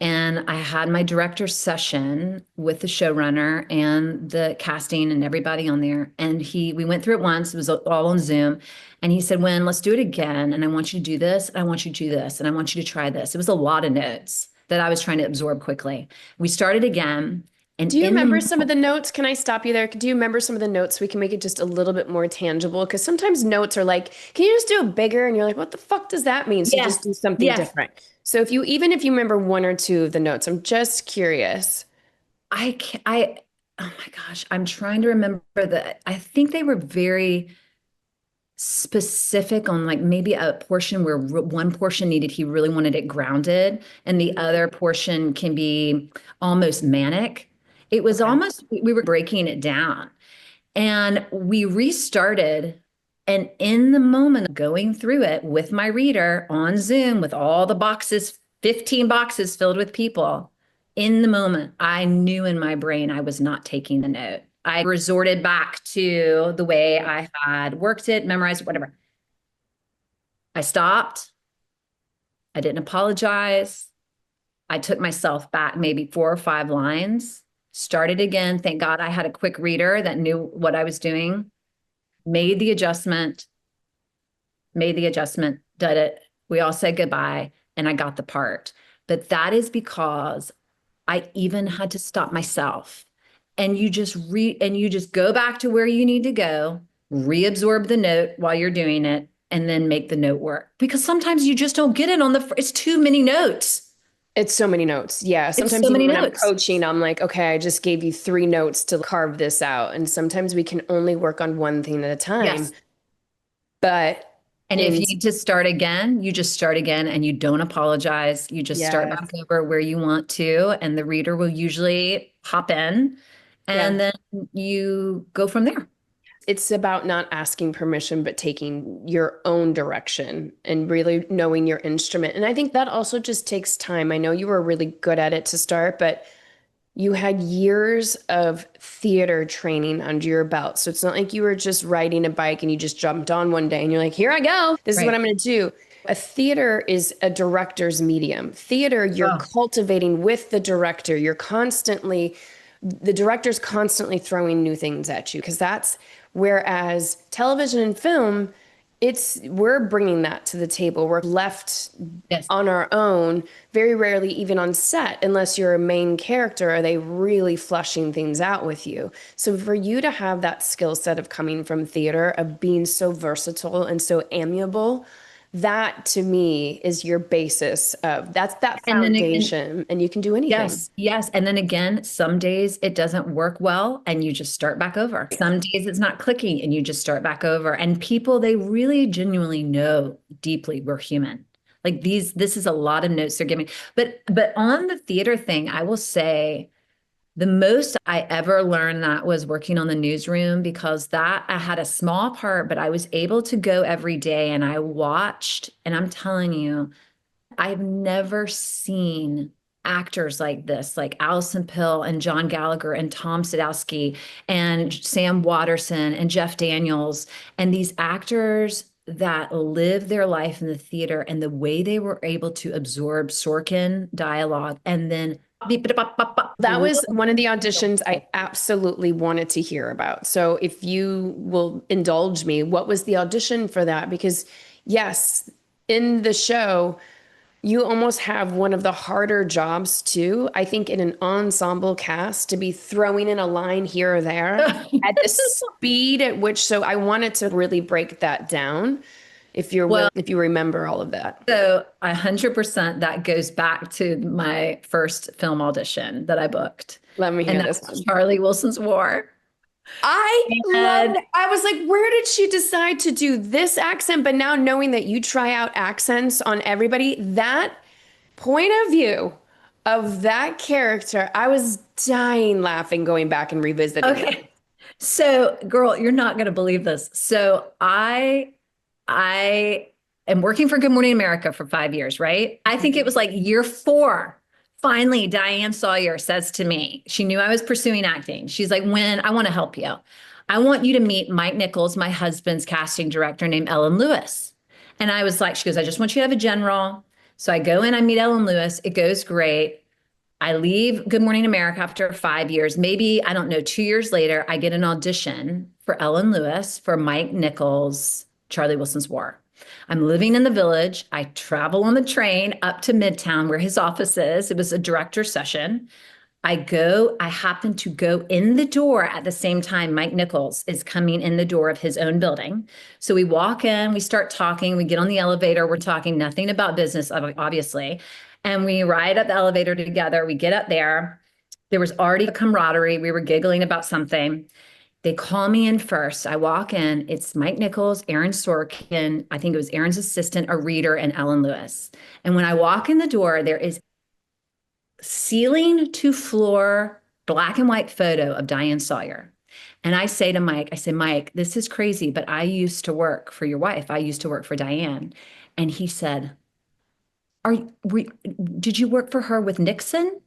S2: And I had my director's session with the showrunner and the casting and everybody on there. And we went through it once. It was all on Zoom. And he said, When, let's do it again. And I want you to do this. And I want you to do this. And I want you to try this. It was a lot of notes that I was trying to absorb quickly. We started again. And
S1: do you
S2: in
S1: remember
S2: the,
S1: some of the notes? Can I stop you there? Do you remember some of the notes? We can make it just a little bit more tangible because sometimes notes are like, can you just do it bigger? And you're like, what the fuck does that mean? So just
S2: yes,
S1: do something
S2: yes.
S1: different. So even if you remember one or two of the notes, I'm just curious.
S2: Oh my gosh, I'm trying to remember that. I think they were very specific on like maybe a portion where one portion he really wanted it grounded, and the other portion can be almost manic. It was
S1: Okay.
S2: almost, we were breaking it down, and we restarted. And in the moment of going through it with my reader on Zoom with all the boxes, 15 boxes filled with people, in the moment, I knew in my brain I was not taking the note. I resorted back to the way I had worked it, memorized it, whatever. I stopped. I didn't apologize. I took myself back maybe 4 or 5 lines, started again. Thank God I had a quick reader that knew what I was doing, made the adjustment, did it. We all said goodbye, and I got the part. But that is because I even had to stop myself. And you just go back to where you need to go, reabsorb the note while you're doing it, and then make the note work. Because sometimes you just don't get it it's too many notes.
S1: It's so many notes. Yeah.
S2: It's
S1: Sometimes
S2: so
S1: even
S2: many
S1: when I'm
S2: notes.
S1: coaching, I'm like, okay, I just gave you 3 notes to carve this out. And sometimes we can only work on one thing at a time.
S2: Yes.
S1: But
S2: And if
S1: in
S2: you just start again, you just start again and you don't apologize. You just start
S1: yeah,
S2: back over where you want to, and the reader will usually hop in,
S1: yeah.
S2: and then you go from there.
S1: It's about not asking permission, but taking your own direction and really knowing your instrument. And I think that also just takes time. I know you were really good at it to start, but you had years of theater training under your belt. So it's not like you were just riding a bike and you just jumped on one day and you're like, here I go. This is what
S2: Right.
S1: I'm going to do. A theater is a director's medium. Theater, you're
S2: Oh,
S1: cultivating with the director. The director's constantly throwing new things at you because whereas television and film, we're bringing that to the table. We're left
S2: yes.
S1: on our own, very rarely even on set, unless you're a main character, are they really flushing things out with you. So for you to have that skill set of coming from theater, of being so versatile and so amiable, that to me is your basis of that's that
S2: And then again,
S1: foundation, and you can do anything.
S2: yes, yes. And then again, some days it doesn't work well and you just start back over. Some days it's not clicking and you just start back over. And people, they really genuinely know deeply we're human. Like this is a lot of notes they're giving. But on the theater thing, I will say the most I ever learned that was working on the newsroom, because that I had a small part, but I was able to go every day and I watched, and I'm telling you, I've never seen actors like this, like Allison Pill and John Gallagher and Tom Sadowski and Sam Watterson and Jeff Daniels, and these actors that live their life in the theater and the way they were able to absorb Sorkin dialogue and then
S1: That was one of the auditions I absolutely wanted to hear about. So if you will indulge me, what was the audition for that? Because yes, in the show, you almost have one of the harder jobs too. I think in an ensemble cast to be throwing in a line here or there at the speed at which, so I wanted to really break that down if you remember all of that.
S2: So 100% that goes back to my first film audition that I booked.
S1: Let me hear
S2: And
S1: this
S2: that's
S1: one.
S2: Charlie Wilson's War.
S1: I
S2: And
S1: loved it. I was like, where did she decide to do this accent? But now knowing that you try out accents on everybody, that point of view of that character, I was dying laughing going back and revisiting it.
S2: okay. So, girl, you're not going to believe this. So, I am working for Good Morning America for 5 years, right? I think it was like year 4. Finally, Diane Sawyer says to me, she knew I was pursuing acting. She's like, Wynn, I want to help you. I want you to meet Mike Nichols, my husband's casting director named Ellen Lewis. And I was like, she goes, I just want you to have a general. So I go in, I meet Ellen Lewis. It goes great. I leave Good Morning America after 5 years. Maybe, I don't know, 2 years later, I get an audition for Ellen Lewis for Mike Nichols' Charlie Wilson's War. I'm living in the Village. I travel on the train up to Midtown where his office is. It was a director session. I happen to go in the door at the same time Mike Nichols is coming in the door of his own building. So we walk in, we start talking, we get on the elevator, we're talking nothing about business, obviously. And we ride up the elevator together. We get up there. There was already a camaraderie. We were giggling about something. They call me in first. I walk in. It's Mike Nichols, Aaron Sorkin. I think it was Aaron's assistant, a reader, and Ellen Lewis. And when I walk in the door, there is ceiling to floor black and white photo of Diane Sawyer. And I say to Mike, I say, Mike, this is crazy, but I used to work for your wife. I used to work for Diane. And he said, did you work for her with Nixon?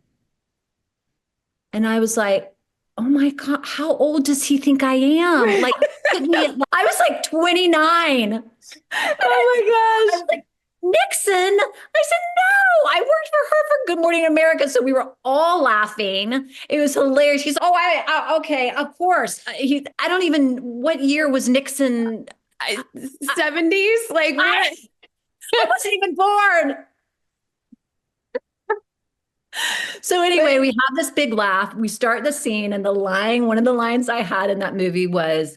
S2: And I was like, oh my God, how old does he think I am? Like, I was like 29.
S1: Oh my
S2: I was like, Nixon? I said, no, I worked for her for Good Morning America. So we were all laughing. It was hilarious. She's, okay, of course. I don't even, what year was Nixon?
S1: gosh. 70s? Like,
S2: I wasn't even born. So anyway, we have this big laugh. We start the scene, and one of the lines I had in that movie was,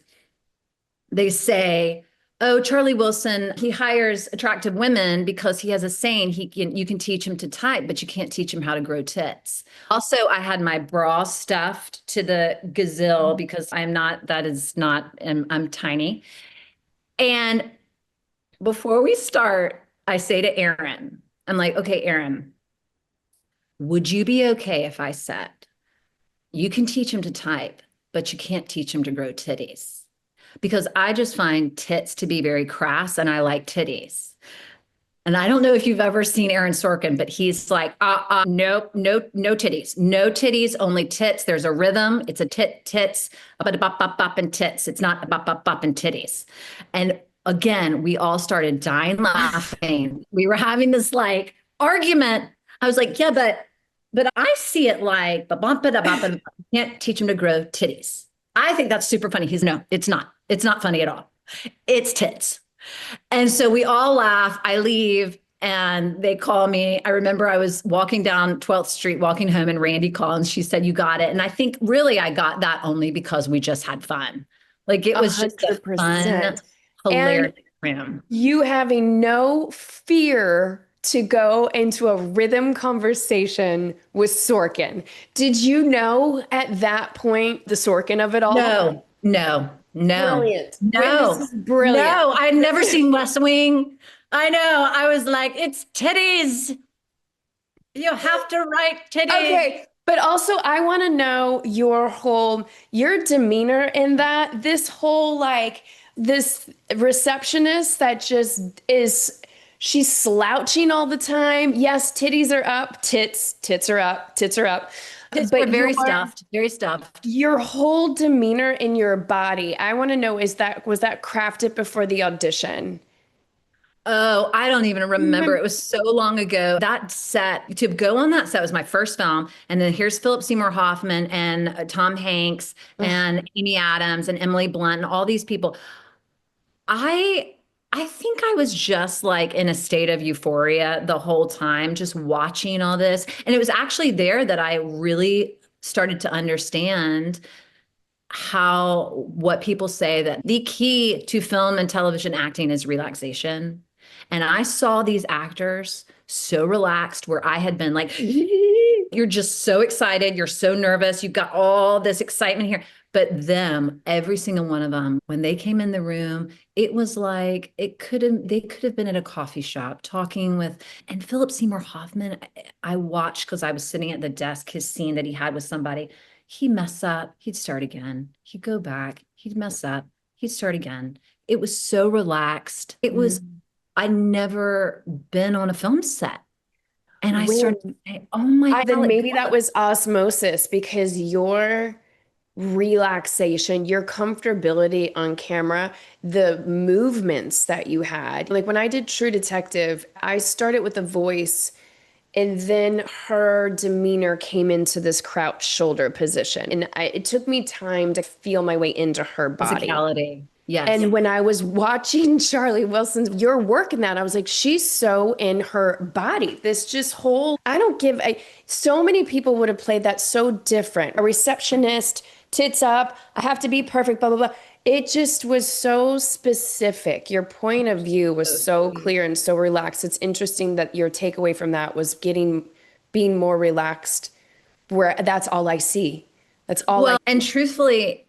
S2: they say, oh, Charlie Wilson, he hires attractive women because he has a saying, you can teach him to type, but you can't teach him how to grow tits. Also, I had my bra stuffed to the gazelle because I'm tiny. And before we start, I say to Aaron, I'm like, okay, Aaron, would you be okay if I said, you can teach him to type, but you can't teach him to grow titties? Because I just find tits to be very crass and I like titties. And I don't know if you've ever seen Aaron Sorkin, but he's like, nope, no titties, no titties, only tits. There's a rhythm. It's a tits, bop, and tits. It's not bop, and titties. And again, we all started dying laughing. We were having this like argument. I was like, yeah, but I see it like, and can't teach him to grow titties. I think that's super funny. No, it's not. It's not funny at all. It's tits. And so we all laugh. I leave and they call me. I remember I was walking down 12th Street, walking home, and Randy called and she said, you got it. And I think really I got that only because we just had fun. Like it was
S1: 100%.
S2: just a fun, hilarious room.
S1: You having no fear to go into a rhythm conversation with Sorkin. Did you know at that point the Sorkin of it all?
S2: No.
S1: Brilliant.
S2: No.
S1: This is brilliant.
S2: No, I'd never seen West Wing. I know. I was like, it's titties. You have to write titties.
S1: Okay. But also I want to know your demeanor in this whole like this receptionist that just is She's slouching all the time. Yes, titties are up, tits are up, tits are up.
S2: We're
S1: But
S2: very stuffed, very stuffed.
S1: your whole demeanor in your body, I want to know, was that crafted before the audition?
S2: Oh, I don't even remember. It was so long ago. That set, to go on that set was my first film. And then here's Philip Seymour Hoffman and Tom Hanks and Amy Adams and Emily Blunt and all these people. I I think I was just like in a state of euphoria the whole time, just watching all this. And it was actually there that I really started to understand how what people say that the key to film and television acting is relaxation. And I saw these actors so relaxed where I had been like, you're just so excited, you're so nervous, you've got all this excitement here. But them, every single one of them, when they came in the room, it was like they could have been at a coffee shop talking with, and Philip Seymour Hoffman, I watched because I was sitting at the desk, his scene that he had with somebody. He'd mess up, he'd start again. He'd go back, he'd mess up, he'd start again. It was so relaxed. It was, I'd never been on a film set. And I started to say, oh my
S1: Then
S2: God.
S1: maybe that was osmosis because your relaxation, your comfortability on camera, the movements that you had. Like when I did True Detective, I started with a voice and then her demeanor came into this crouched shoulder position. And it took me time to feel my way into her body.
S2: Physicality. Yes.
S1: And when I was watching Charlie Wilson's, your work in that, I was like, she's so in her body. This just whole, I don't give a, so many people would have played that so different. A receptionist, tits up, I have to be perfect, blah, blah, blah. It just was so specific. Your point of view was so clear and so relaxed. It's interesting that your takeaway from that was being more relaxed, where that's all I see. That's all I.
S2: Well, and truthfully,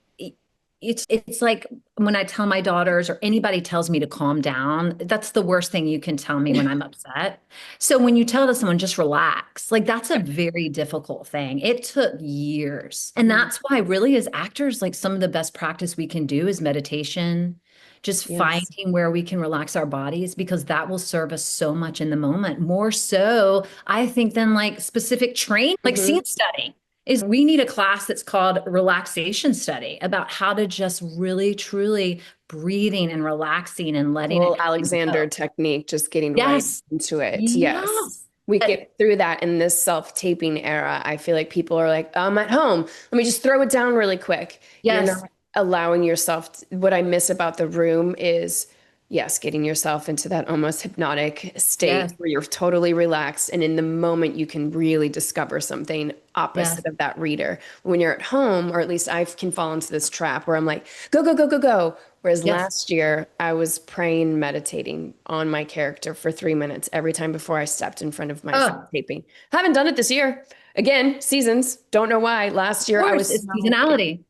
S2: it's like when I tell my daughters or anybody tells me to calm down, that's the worst thing you can tell me when I'm upset. So when you tell to someone just relax, like that's a very difficult thing. It took years. And that's why really as actors, like some of the best practice we can do is meditation, just
S1: Yes.
S2: finding where we can relax our bodies because that will serve us so much in the moment. More so, I think, than like specific training, like scene study is we need a class that's called relaxation study about how to just really truly breathing and relaxing and letting
S1: Well,
S2: it
S1: Alexander
S2: go.
S1: technique, just getting right
S2: Yes.
S1: into it. Yes.
S2: Yes.
S1: We get through that in this self-taping era. I feel like people are like, I'm at home. Let me just throw it down really quick. You're
S2: Yes.
S1: not allowing yourself what I miss about the room is, yes, getting yourself into that almost hypnotic state
S2: Yes.
S1: where you're totally relaxed. And in the moment, you can really discover something
S2: Yes.
S1: opposite of that reader. When you're at home, or at least I can fall into this trap where I'm like, go, go, go, go, go. Whereas
S2: Yes.
S1: last year, I was praying, meditating on my character for 3 minutes every time before I stepped in front of my
S2: Oh,
S1: taping. Haven't done it this year. Again, seasons. Don't know why. Last
S2: of
S1: year, I
S2: course,
S1: was
S2: it's
S1: so
S2: seasonality.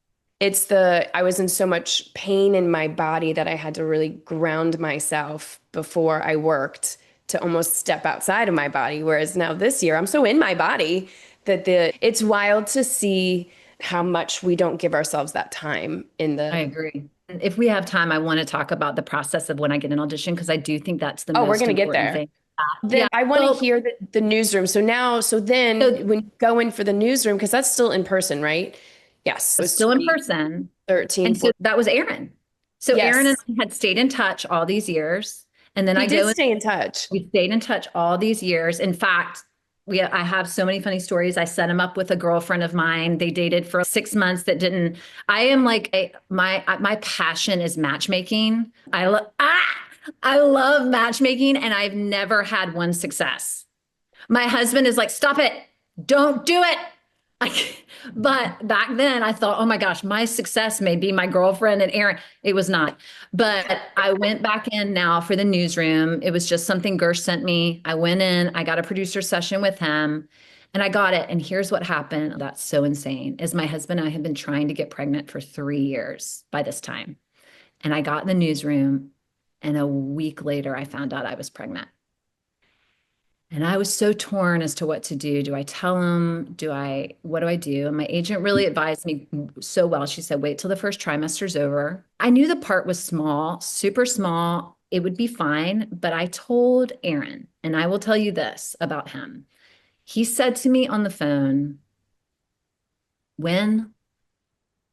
S1: I was in so much pain in my body that I had to really ground myself before I worked to almost step outside of my body. Whereas now this year, I'm so in my body that it's wild to see how much we don't give ourselves that time in
S2: I
S1: the.
S2: agree. And if we have time, I want to talk about the process of when I get an audition because I do think that's the
S1: Oh, we're
S2: most
S1: gonna get
S2: important
S1: there.
S2: thing.
S1: Then
S2: Yeah.
S1: I want to
S2: Well,
S1: hear the newsroom. So then
S2: so
S1: when you go in for the newsroom, because that's still in person, right? Yes, it was
S2: still in person.
S1: 2013,
S2: And so
S1: 14.
S2: that was Aaron. So Aaron and
S1: Yes,
S2: I had stayed in touch all these years. And then
S1: he
S2: I
S1: did
S2: go and
S1: stay in touch.
S2: we stayed in touch all these years. In fact, I have so many funny stories. I set him up with a girlfriend of mine. They dated for 6 months that didn't. I am like my passion is matchmaking. I love matchmaking and I've never had one success. My husband is like, stop it. Don't do it. But back then I thought, oh my gosh, my success may be my girlfriend and Aaron. It was not. But I went back in now for the newsroom. It was just something Gersh sent me. I went in, I got a producer session with him and I got it. And here's what happened. That's so insane is my husband and I had been trying to get pregnant for 3 years by this time. And I got in the newsroom and a week later I found out I was pregnant. And I was so torn as to what to do. Do I tell him? What do I do? And my agent really advised me so well. She said, wait till the first trimester's over. I knew the part was small, super small. it would be fine. But I told Aaron, and I will tell you this about him. He said to me on the phone, when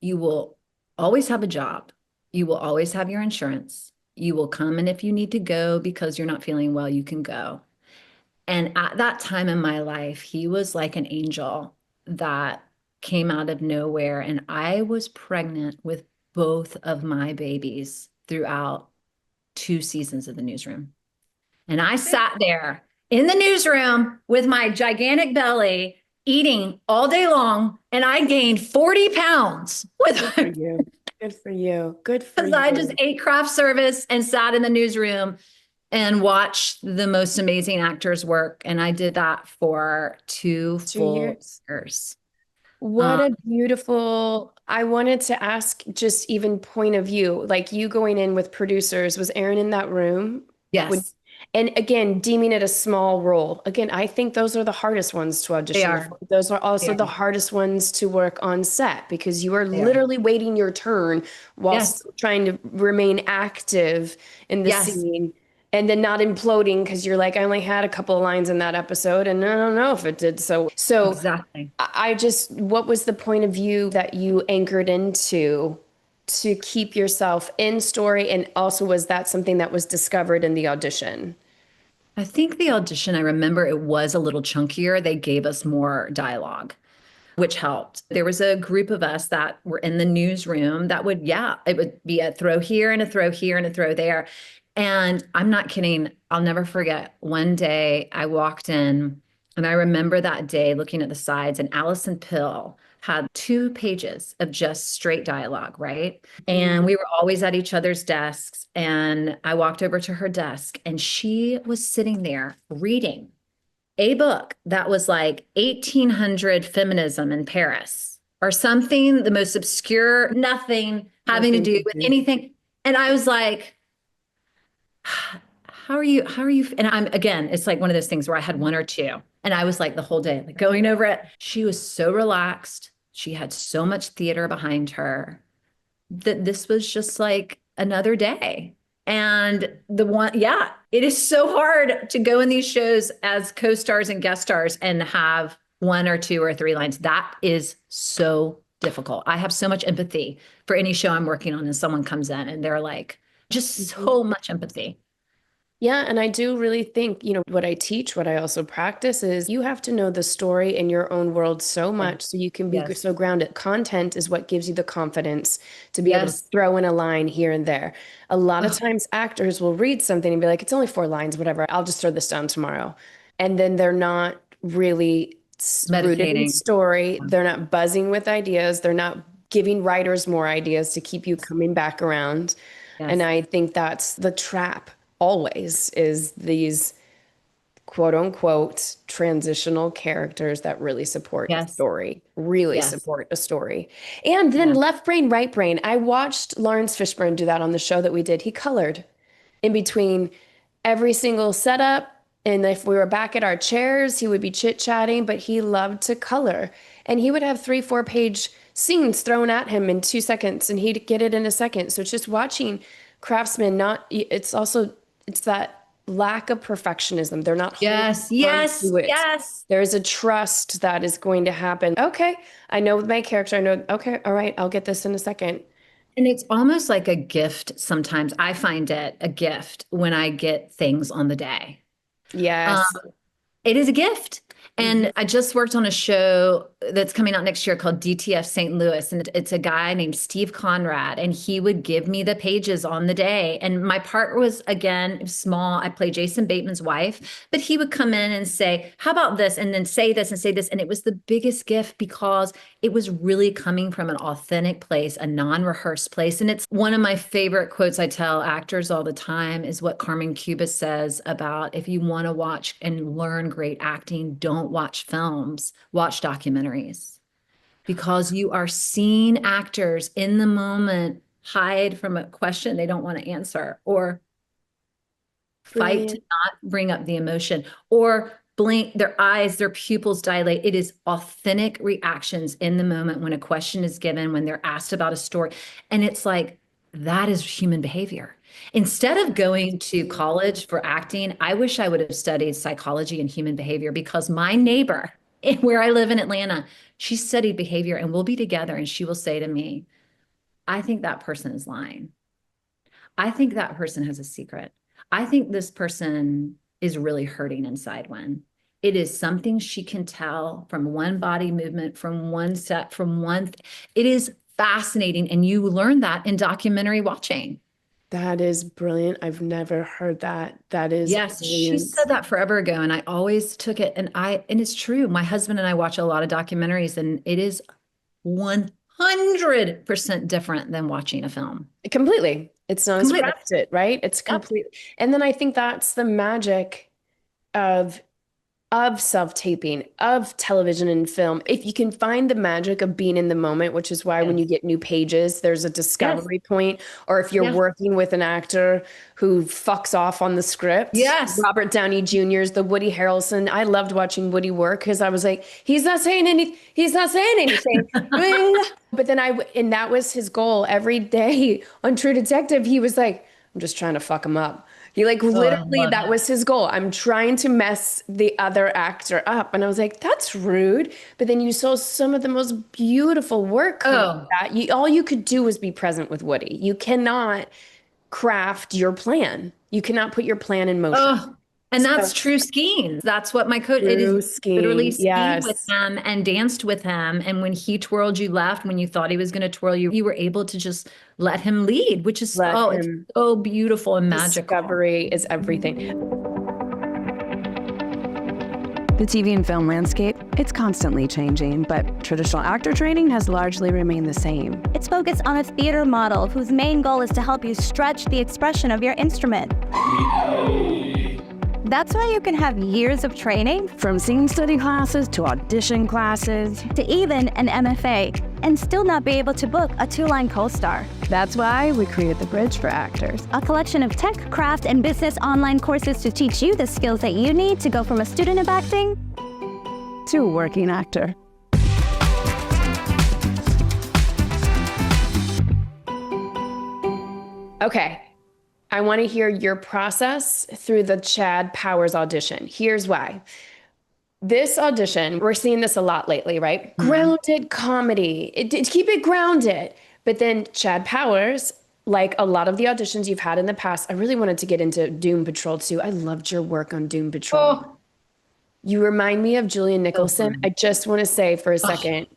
S2: you will always have a job, you will always have your insurance, you will come, and if you need to go because you're not feeling well, you can go. And at that time in my life, he was like an angel that came out of nowhere. And I was pregnant with both of my babies throughout 2 seasons of the newsroom. And I sat there in the newsroom with my gigantic belly, eating all day long, and I gained 40 pounds with
S1: Good for you. Good for you. Good for
S2: because
S1: you.
S2: I just ate craft service and sat in the newsroom and watched the most amazing actors work. And I did that for two
S1: 2 years.
S2: full years.
S1: What a beautiful, I wanted to ask just even point of view, like you going in with producers, was Aaron in that room? Would,
S2: Yes,
S1: and again, deeming it a small role. Again, I think those are the hardest ones to
S2: they
S1: audition
S2: are.
S1: for. Those are
S2: They
S1: also
S2: are.
S1: the hardest ones to work on set because you are
S2: They are.
S1: literally waiting your turn whilst
S2: Yes.
S1: trying to remain active in the
S2: Yes.
S1: scene and then not imploding because you're like, I only had a couple of lines in that episode and I don't know if it did so.
S2: Exactly.
S1: I just, what was the point of view that you anchored into to keep yourself in story? And also, was that something that was discovered in the audition?
S2: I think the audition, I remember it was a little chunkier. They gave us more dialogue, which helped. There was a group of us that were in the newsroom that would, yeah, it would be a throw here and a throw here and a throw there. And I'm not kidding. I'll never forget one day I walked in and I remember that day looking at the sides, and Allison Pill had 2 pages of just straight dialogue, right? And we were always at each other's desks. And I walked over to her desk and she was sitting there reading a book that was like 1800 feminism in Paris or something, the most obscure, nothing having to
S1: Nothing
S2: do
S1: to
S2: with
S1: do.
S2: anything. And I was like, how are you? How are you? And I'm, again, it's like one of those things where I had one or two. And I was like the whole day, like going over it. She was so relaxed. She had so much theater behind her that this was just like another day. And the one, yeah, it is so hard to go in these shows as co-stars and guest stars and have one or two or three lines. That is so difficult. I have so much empathy for any show I'm working on and someone comes in and they're like, just
S1: Mhm.
S2: so much empathy.
S1: Yeah, and I do really think, what I teach, what I also practice is you have to know the story in your own world so
S2: Yeah.
S1: much so you can be
S2: Yes.
S1: so grounded. Content is what gives you the confidence to be able to
S2: Yes.
S1: throw in a line here and there. A lot of
S2: Oh,
S1: times actors will read something and be like, it's only 4 lines, whatever. I'll just throw this down tomorrow. And then they're not really rooted in
S2: meditating.
S1: story. They're not buzzing with ideas. They're not giving writers more ideas to keep you coming back around. And
S2: Yes.
S1: I think that's the trap always is these quote unquote transitional characters that really support a
S2: Yes.
S1: story, really
S2: Yes.
S1: support a story. And then
S2: Yeah.
S1: left brain, right brain. I watched Lawrence Fishburne do that on the show that we did. He colored in between every single setup. And if we were back at our chairs, he would be chit-chatting, but he loved to color. And he would have 3, 4 page scenes thrown at him in 2 seconds, and he'd get it in a second. So it's just watching craftsmen, not, it's also, it's that lack of perfectionism. They're not holding
S2: Yes.
S1: on
S2: Yes.
S1: to it.
S2: Yes.
S1: There is a trust that is going to happen. Okay, I know with my character, I know, okay, all right, I'll get this in a second.
S2: And it's almost like a gift sometimes. I find it a gift when I get things on the day. Um,
S1: Yes.
S2: it is a gift.
S1: Mhm.
S2: And I just worked on a show that's coming out next year called DTF St. Louis. And it's a guy named Steve Conrad. And he would give me the pages on the day. And my part was, again, small. I play Jason Bateman's wife, but he would come in and say, how about this? And then say this and say this. And it was the biggest gift because it was really coming from an authentic place, a non-rehearsed place. And it's one of my favorite quotes I tell actors all the time is what Carmen Cuba says about if you want to watch and learn great acting, don't watch films, watch documentaries. Because you are seeing actors in the moment hide from a question they don't want to answer or fight to
S1: Brilliant.
S2: not bring up the emotion or blink their eyes, their pupils dilate. It is authentic reactions in the moment when a question is given, when they're asked about a story. And it's like, that is human behavior. Instead of going to college for acting, I wish I would have studied psychology and human behavior, because my neighbor where I live in Atlanta, she studied behavior, and we'll be together and she will say to me, I think that person is lying. I think that person has a secret. I think this person is really hurting inside. When it is something she can tell from one body movement, from one set, from one, it is fascinating. And you learn that in documentary watching.
S1: That is brilliant. I've never heard that. That is
S2: Yes, she
S1: brilliant.
S2: said that forever ago, and I always took it. And it's true. My husband and I watch a lot of documentaries, and it is 100% different than watching a film.
S1: Completely. It's not
S2: Completely.
S1: scripted, right? It's
S2: Yep.
S1: complete. And then I think that's the magic of self-taping, of television and film. If you can find the magic of being in the moment, which is why when you
S2: Yes.
S1: get new pages, there's a
S2: Yes.
S1: discovery point, or if you're
S2: Yeah.
S1: working with an actor who fucks off on the script.
S2: Yes.
S1: Robert Downey Jr.'s the Woody Harrelson. I loved watching Woody work because I was like, he's not saying anything. But then and that was his goal every day on True Detective. He was like, I'm just trying to fuck him up. He like
S2: Oh, I
S1: literally,
S2: love
S1: that
S2: it.
S1: was his goal. I'm trying to mess the other actor up. And I was like, that's rude. But then you saw some of the most beautiful work come from
S2: Oh,
S1: that. All you could do was be present with Woody. You cannot craft your plan. You cannot put your plan in motion.
S2: oh, and that's
S1: So
S2: true skiing. That's what my coach, it is
S1: true
S2: literally
S1: skiing.
S2: skied with
S1: Yes.
S2: him and danced with him. And when he twirled you left, when you thought he was going to twirl you, you were able to just let him lead, which is,
S1: Let
S2: oh, it's
S1: him.
S2: so beautiful and magical.
S1: Discovery is everything.
S3: The TV and film landscape, it's constantly changing, but traditional actor training has largely remained the same.
S4: It's focused on a theater model whose main goal is to help you stretch the expression of your instrument. That's why you can have years of training,
S3: From scene study classes to audition classes.
S4: to even an MFA, and still not be able to book a 2-line co-star.
S3: That's why we created The Bridge for Actors.
S4: A collection of tech, craft, and business online courses to teach you the skills that you need to go from a student of acting
S3: To a working actor.
S1: Okay. I want to hear your process through the Chad Powers audition. Here's why. This audition, we're seeing this a lot lately, right? Grounded comedy. Keep it grounded. But then Chad Powers, like a lot of the auditions you've had in the past, I really wanted to get into Doom Patrol too. I loved your work on Doom Patrol.
S2: Oh,
S1: You remind me of Julian Nicholson.
S2: fun.
S1: I just want to say for a second,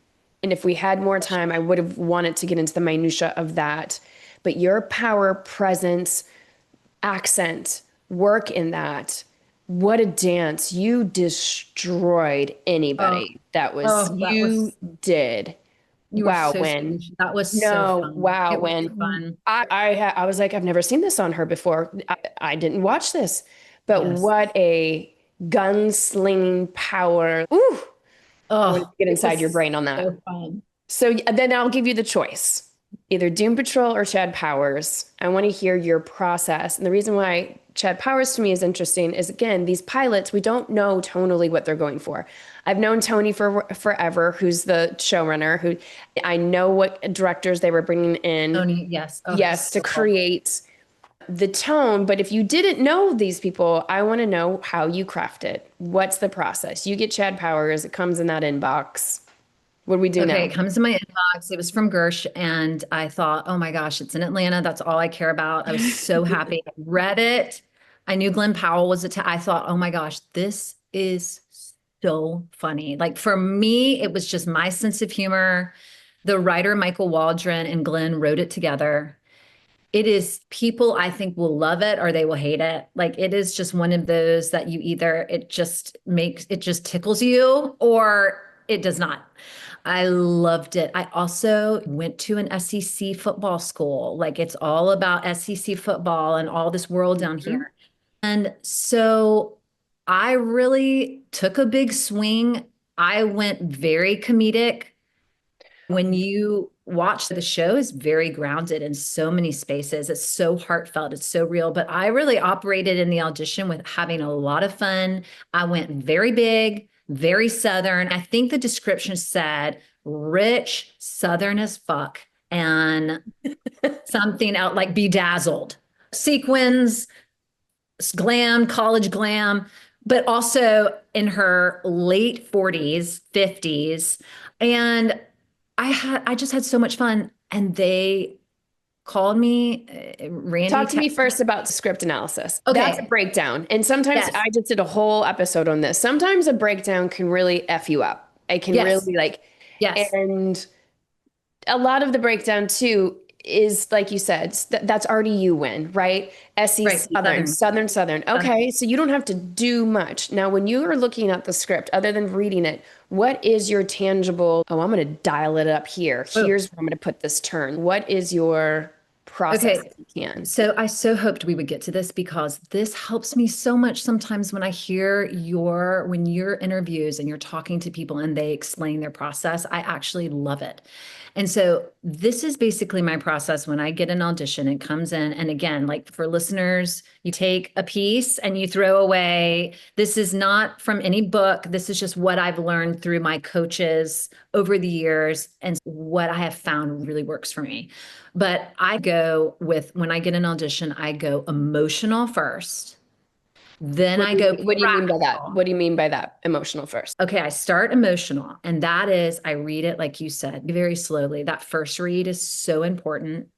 S1: and if we had more time, I would have wanted to get into the minutia of that. But your power, presence, accent, work in that. What a dance. You destroyed anybody. That was,
S2: that
S1: you
S2: was,
S1: did.
S2: you were
S1: Wow,
S2: so
S1: Wynn.
S2: sweet. That was so
S1: No,
S2: fun.
S1: wow,
S2: It was
S1: Wynn.
S2: fun.
S1: I was like, I've never seen this on her before. I didn't watch this, but
S2: Yes.
S1: what a gunslinging power. Ooh, I want to
S2: Oh,
S1: get
S2: it
S1: inside your
S2: was
S1: brain on that.
S2: so fun.
S1: So then I'll give you the choice, either Doom Patrol or Chad Powers. I want to hear your process. And the reason why Chad Powers to me is interesting is, again, these pilots, we don't know tonally what they're going for. I've known Tony for forever, who's the showrunner, who I know what directors they were bringing in.
S2: Tony, yes. Oh,
S1: Yes, to
S2: so
S1: create the tone. But if you didn't know these people, I want to know how you craft it. What's the process? You get Chad Powers, it comes in that inbox. What do we do
S2: Okay,
S1: now?
S2: it comes in my inbox. It was from Gersh, and I thought, oh my gosh, it's in Atlanta. That's all I care about. I was so happy. I read it. I knew Glenn Powell was I thought, oh my gosh, this is so funny. Like for me, it was just my sense of humor. The writer, Michael Waldron, and Glenn wrote it together. It is, people I think will love it or they will hate it. Like it is just one of those that you either, it just tickles you or it does not. I loved it. I also went to an SEC football school. Like it's all about SEC football and all this world down here. And so I really took a big swing. I went very comedic. When you watch the show, is very grounded in so many spaces. It's so heartfelt. It's so real. But I really operated in the audition with having a lot of fun. I went very big, very Southern. I think the description said rich, Southern as fuck, and something out like bedazzled. sequins, glam, college glam, but also in her late 40s, 50s. And I just had so much fun. And they called me, Randy.
S1: Talk to me first about script analysis.
S2: Okay.
S1: That's a breakdown. And sometimes
S2: Yes.
S1: I just did a whole episode on this. Sometimes a breakdown can really F you up. It can
S2: Yes.
S1: really like,
S2: Yes.
S1: and a lot of the breakdown too is like you said, that's already you win, right? SE
S2: Right.
S1: Southern. Okay, so you don't have to do much. Now, when you are looking at the script, other than reading it, what is your tangible, oh, I'm going to dial it up here. Here's where I'm going to put this turn. What is your process if you can?
S2: So I so hoped we would get to this because this helps me so much sometimes when I hear when your interviews and you're talking to people and they explain their process, I actually love it. And so this is basically my process when I get an audition. It comes in, and again, like for listeners, you take a piece and you throw away. This is not from any book. This is just what I've learned through my coaches over the years and what I have found really works for me. But I go with, when I get an audition, I go emotional first. Then
S1: what do you mean by that? What do you mean by that? Emotional first.
S2: Okay, I start emotional, and that is, I read it like you said, very slowly. That first read is so important.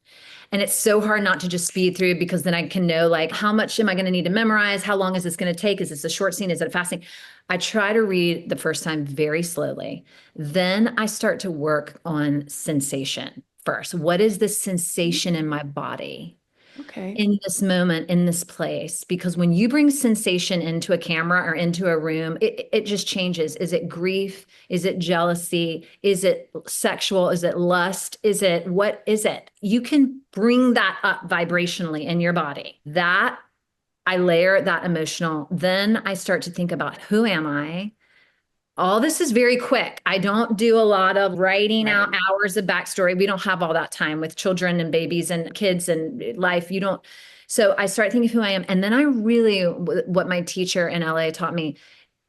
S2: And it's so hard not to just speed through, because then I can know, like, how much am I going to need to memorize? How long is this going to take? Is this a short scene? Is it a fast scene? I try to read the first time very slowly. Then I start to work on sensation first. What is the sensation in my body?
S1: Okay.
S2: In this moment, in this place? Because when you bring sensation into a camera or into a room, it just changes. Is it grief? Is it jealousy? Is it sexual? Is it lust? What is it? You can bring that up vibrationally in your body. That I layer that emotional. Then I start to think about, who am I? All this is very quick. I don't do a lot of writing out hours of backstory. We don't have all that time with children and babies and kids and life. You don't. So I start thinking of who I am. And then I really, what my teacher in LA taught me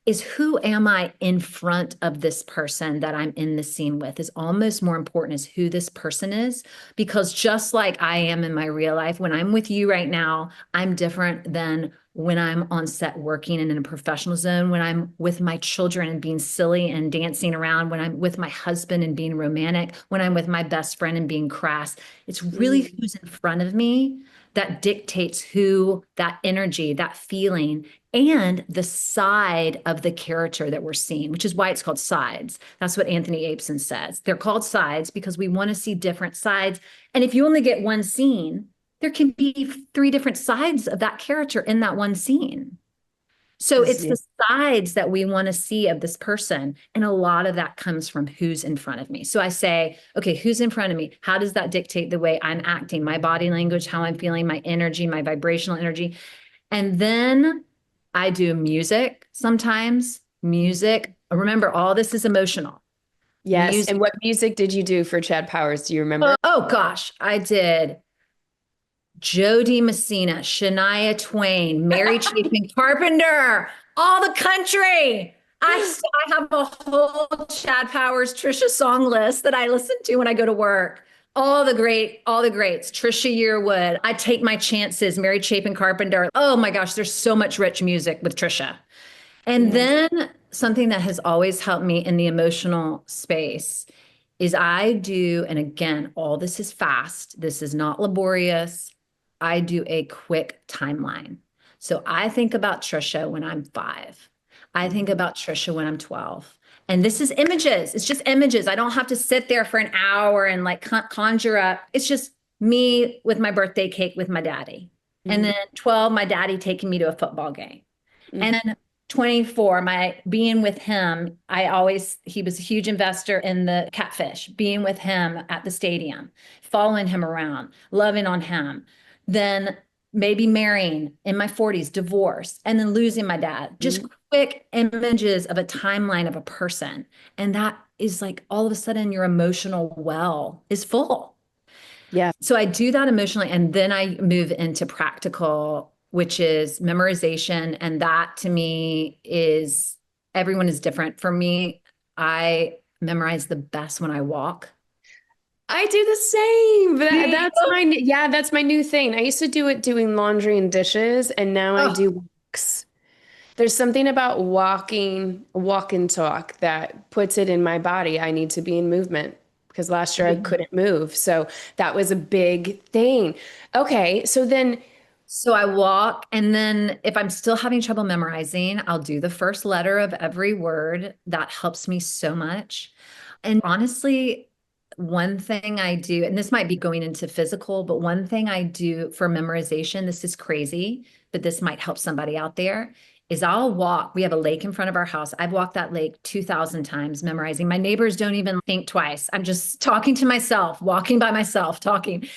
S2: is, who am I in front of this person that I'm in the scene with is almost more important, is who this person is. Because just like I am in my real life, when I'm with you right now, I'm different than when I'm on set working and in a professional zone, when I'm with my children and being silly and dancing around, when I'm with my husband and being romantic, when I'm with my best friend and being crass. It's really who's in front of me that dictates who, that energy, that feeling, and the side of the character that we're seeing, which is why it's called sides. That's what Anthony Abeson says. They're called sides because we want to see different sides. And if you only get one scene, there can be 3 different sides of that character in that one scene. So it's the sides that we want to see of this person. And a lot of that comes from who's in front of me. So I say, okay, who's in front of me? How does that dictate the way I'm acting, my body language, how I'm feeling, my energy, my vibrational energy? And then I do music sometimes. Music. Remember, all this is emotional.
S1: Yes.
S2: Music.
S1: And what music did you do for Chad Powers? Do you remember?
S2: Oh gosh, I did Jody Messina, Shania Twain, Mary Chapin Carpenter, all the country. I have a whole Chad Powers, Trisha song list that I listen to when I go to work. All the greats, Trisha Yearwood. I Take My Chances, Mary Chapin Carpenter. Oh my gosh, there's so much rich music with Trisha. And then something that has always helped me in the emotional space is I do, and again, all this is fast. This is not laborious. I do a quick timeline. So I think about Trisha when I'm 5. I think about Trisha when I'm 12. And this is images. It's just images. I don't have to sit there for an hour and like conjure up. It's just me with my birthday cake with my daddy. And then 12, my daddy taking me to a football game. And then 24, my being with him, he was a huge investor in the Catfish, being with him at the stadium, following him around, loving on him. Then maybe marrying in my 40s, divorce, and then losing my dad. Just quick images of a timeline of a person. And that is like, all of a sudden your emotional well is full.
S1: Yeah.
S2: So I do that emotionally. And then I move into practical, which is memorization. And that to me is, everyone is different. For me, I memorize the best when I walk.
S1: I do the same.
S2: Do
S1: That's my new thing. I used to do it doing laundry and dishes, and now I
S2: Oh,
S1: do walks. There's something about walk and talk that puts it in my body. I need to be in movement because last year I couldn't move. So that was a big thing. Okay, so then
S2: so I walk, and then if I'm still having trouble memorizing, I'll do the first letter of every word. That helps me so much. And honestly, one thing I do, and this might be going into physical, but one thing I do for memorization, this is crazy, but this might help somebody out there, is I'll walk. We have a lake in front of our house. I've walked that lake 2,000 times memorizing. My neighbors don't even think twice. I'm just talking to myself, walking by myself, talking.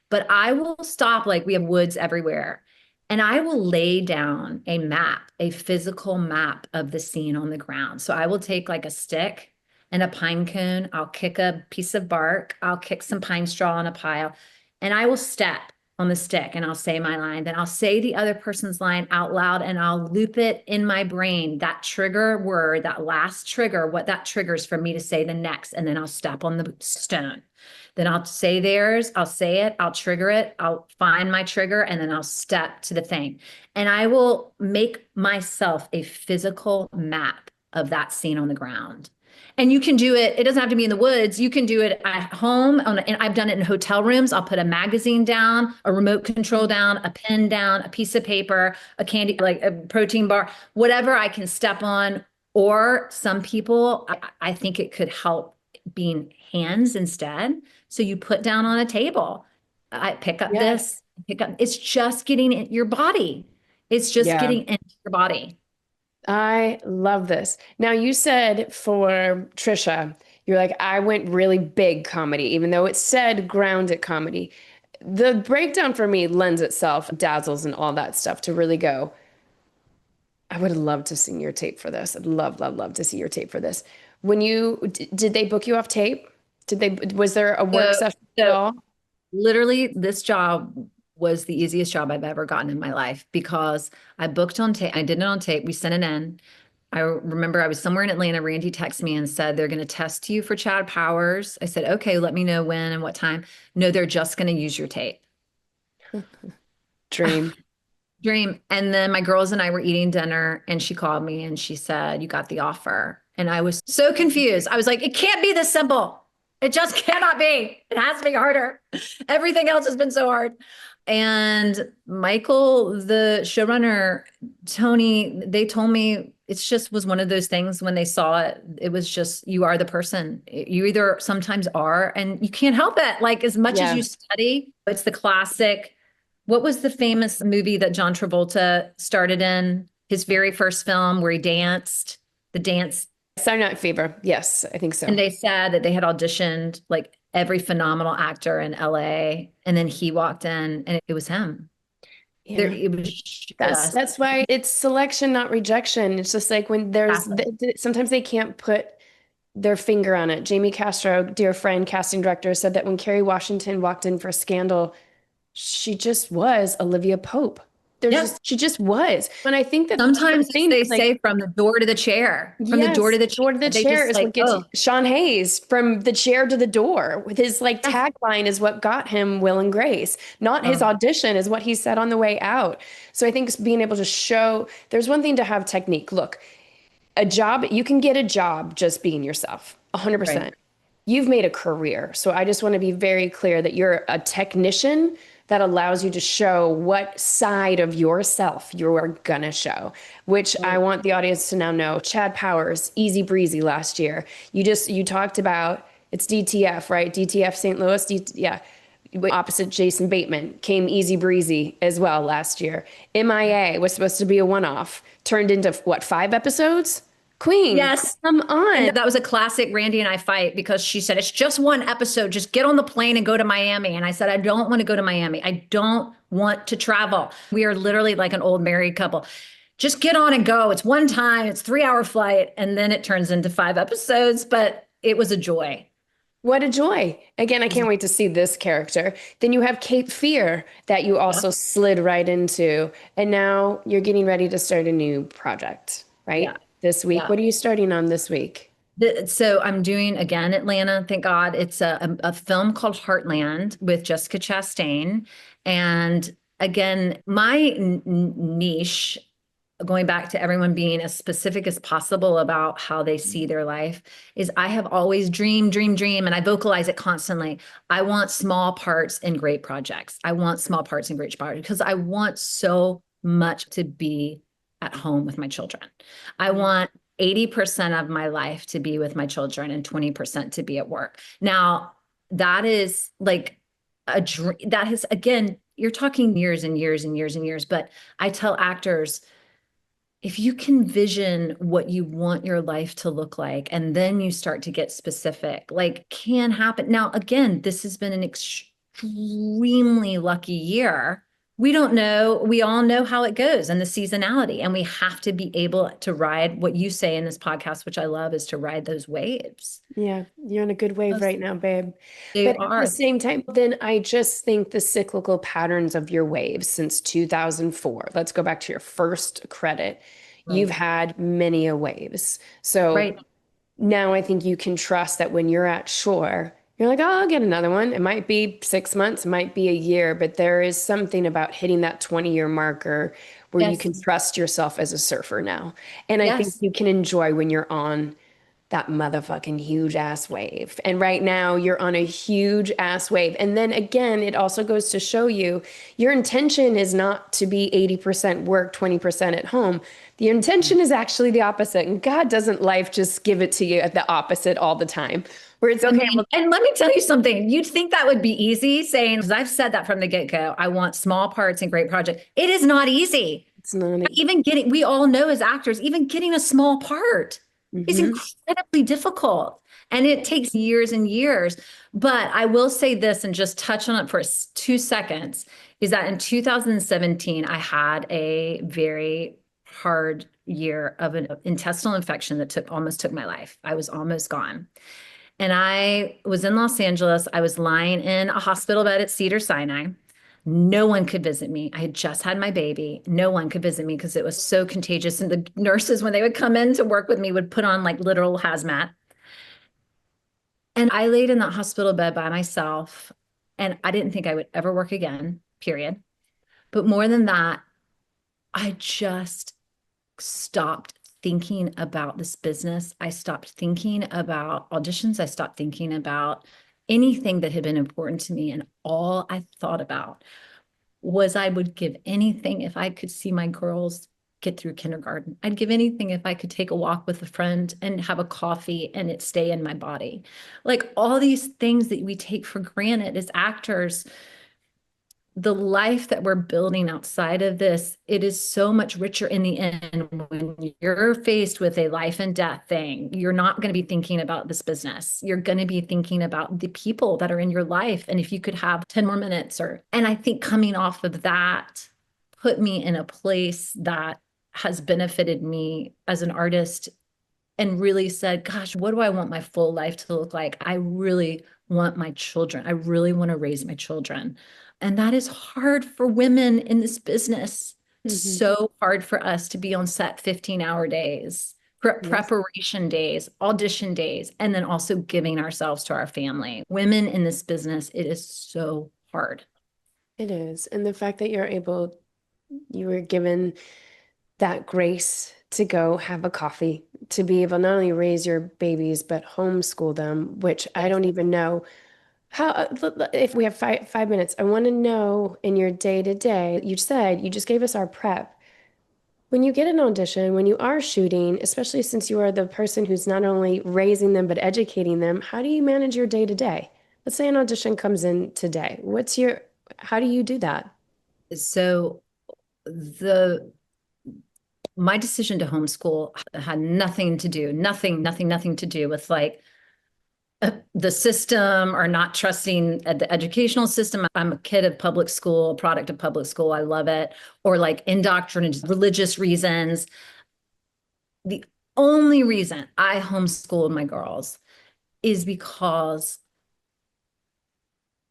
S2: But I will stop, like we have woods everywhere, and I will lay down a map, a physical map of the scene on the ground. So I will take like a stick and a pine cone. I'll kick a piece of bark. I'll kick some pine straw on a pile, and I will step on the stick and I'll say my line. Then I'll say the other person's line out loud, and I'll loop it in my brain, that trigger word, that last trigger, what that triggers for me to say the next. And then I'll step on the stone. Then I'll say theirs, I'll say it, I'll trigger it, I'll find my trigger, and then I'll step to the thing. And I will make myself a physical map of that scene on the ground. And you can do it, it doesn't have to be in the woods. You can do it at home. And I've done it in hotel rooms. I'll put a magazine down, a remote control down, a pen down, a piece of paper, a candy, like a protein bar, whatever I can step on. Or some people, I think it could help being hands instead. So you put down on a table, I pick up this, pick up, it's just getting in your body. It's just getting into your body.
S1: I love this. Now, you said for Trisha, you're like, I went really big comedy, even though it said grounded comedy. The breakdown for me lends itself, dazzles and all that stuff to really go. I would love to see your tape for this. I'd love, love, love to see your tape for this. When did they book you off tape? Was there a work session at all?
S2: Literally, this job was the easiest job I've ever gotten in my life because I booked on tape. I did it on tape. We sent it in. I remember I was somewhere in Atlanta. Randy texted me and said, they're going to test you for Chad Powers. I said, okay, let me know when and what time. No, they're just going to use your tape.
S1: Dream.
S2: Dream. And then my girls and I were eating dinner, and she called me and she said, you got the offer. And I was so confused. I was like, it can't be this simple. It just cannot be. It has to be harder. Everything else has been so hard. And Michael, the showrunner, Tony, they told me it just was one of those things when they saw it, it was just, you are the person. You either sometimes are, and you can't help it. Like as much as you study, it's the classic. What was the famous movie that John Travolta started in? His very first film where he danced, the dance.
S1: Saturday Night Fever. Yes, I think so.
S2: And they said that they had auditioned like every phenomenal actor in LA. And then he walked in and it was him.
S1: Yeah.
S2: It was
S1: that's why it's selection, not rejection. It's just like when there's, sometimes they can't put their finger on it. Jamie Castro, dear friend, casting director, said that when Kerry Washington walked in for Scandal, she just was Olivia Pope. She just was. And I think that
S2: sometimes they say from the door to the chair, from the door to the chair
S1: is what gets Sean Hayes from the chair to the door with his like tagline is what got him Will and Grace, not his audition is what he said on the way out. So I think being able to show, there's one thing to have technique. Look, a job, you can get a job just being yourself 100%. Right. You've made a career. So I just want to be very clear that you're a technician that allows you to show what side of yourself you're gonna show, which I want the audience to now know. Chad Powers, easy breezy last year. You talked about, it's DTF, right? DTF St. Louis, opposite Jason Bateman, came easy breezy as well last year. MIA was supposed to be a one-off, turned into what, 5 episodes? Queen,
S2: yes,
S1: come on.
S2: And that was a classic Randy and I fight because she said, it's just 1 episode. Just get on the plane and go to Miami. And I said, I don't want to go to Miami. I don't want to travel. We are literally like an old married couple. Just get on and go. It's one time, it's 3-hour flight. And then it turns into 5 episodes, but it was a joy.
S1: What a joy. Again, I can't wait to see this character. Then you have Cape Fear that you also slid right into. And now you're getting ready to start a new project, right? Yeah. This week. What are you starting on this week?
S2: So I'm doing again Atlanta, thank God. It's a film called Heartland with Jessica Chastain. And again, my niche, going back to everyone being as specific as possible about how they see their life, is I have always dreamed, and I vocalize it constantly. I want small parts in great projects. I want small parts in great projects because I want so much to be at home with my children. I want 80% of my life to be with my children and 20% to be at work. Now, that is like a dream. That is, again, you're talking years and years and years and years. But I tell actors, if you can vision what you want your life to look like, and then you start to get specific, like can happen. Now, again, this has been an extremely lucky year. We don't know. We all know how it goes and the seasonality, and we have to be able to ride what you say in this podcast, which I love, is to ride those waves.
S1: Yeah, you're in a good wave right now, babe.
S2: They
S1: But
S2: are.
S1: at the same time, then I just think the cyclical patterns of your waves since 2004, let's go back to your first credit. You've had many a waves. So
S2: Right.
S1: now I think you can trust that when you're at shore, you're like, oh, I'll get another one. It might be 6 months, it might be a year, but there is something about hitting that 20-year marker where you
S2: Yes.
S1: can trust yourself as a surfer now. And I think
S2: Yes.
S1: you can enjoy when you're on that motherfucking huge ass wave. And right now you're on a huge ass wave. And then again, it also goes to show you your intention is not to be 80% work, 20% at home. The intention is actually the opposite. And God doesn't life just give it to you at the opposite all the time. Where it's okay. Well,
S2: And let me tell you something. You'd think that would be easy saying, because I've said that from the get-go, I want small parts and great projects. It is not easy.
S1: it's not
S2: Even getting, we all know as actors, even getting a small part is incredibly difficult. And it takes years and years. But I will say this and just touch on it for 2 seconds, is that in 2017, I had a very hard year of an intestinal infection that almost took my life. I was almost gone. And I was in Los Angeles. I was lying in a hospital bed at Cedars-Sinai. No one could visit me. I had just had my baby. No one could visit me because it was so contagious. And the nurses, when they would come in to work with me, would put on like literal hazmat. And I laid in that hospital bed by myself. And I didn't think I would ever work again, period. But more than that, I just stopped thinking about this business. I stopped thinking about auditions. I stopped thinking about anything that had been important to me. And all I thought about was I would give anything if I could see my girls get through kindergarten. I'd give anything if I could take a walk with a friend and have a coffee and it stay in my body. Like all these things that we take for granted as actors, the life that we're building outside of this, it is so much richer in the end. When you're faced with a life and death thing, you're not going to be thinking about this business. You're going to be thinking about the people that are in your life. And if you could have 10 more minutes and I think coming off of that put me in a place that has benefited me as an artist and really said, gosh, what do I want my full life to look like? I really want my children. I really want to raise my children. And that is hard for women in this business. It's so hard for us to be on set 15-hour days, preparation days, audition days, and then also giving ourselves to our family. Women in this business, it is so hard.
S1: It is. And the fact that you were given that grace to go have a coffee, to be able not only raise your babies, but homeschool them, which I don't even know. How, if we have 5 minutes, I want to know in your day to day, you said you just gave us our prep. When you get an audition, when you are shooting, especially since you are the person who's not only raising them, but educating them, how do you manage your day to day? Let's say an audition comes in today. How do you do that?
S2: So my decision to homeschool had nothing to do with like the system or not trusting the educational system. I'm a kid of public school, a product of public school. I love it. Or like indoctrinated religious reasons. The only reason I homeschooled my girls is because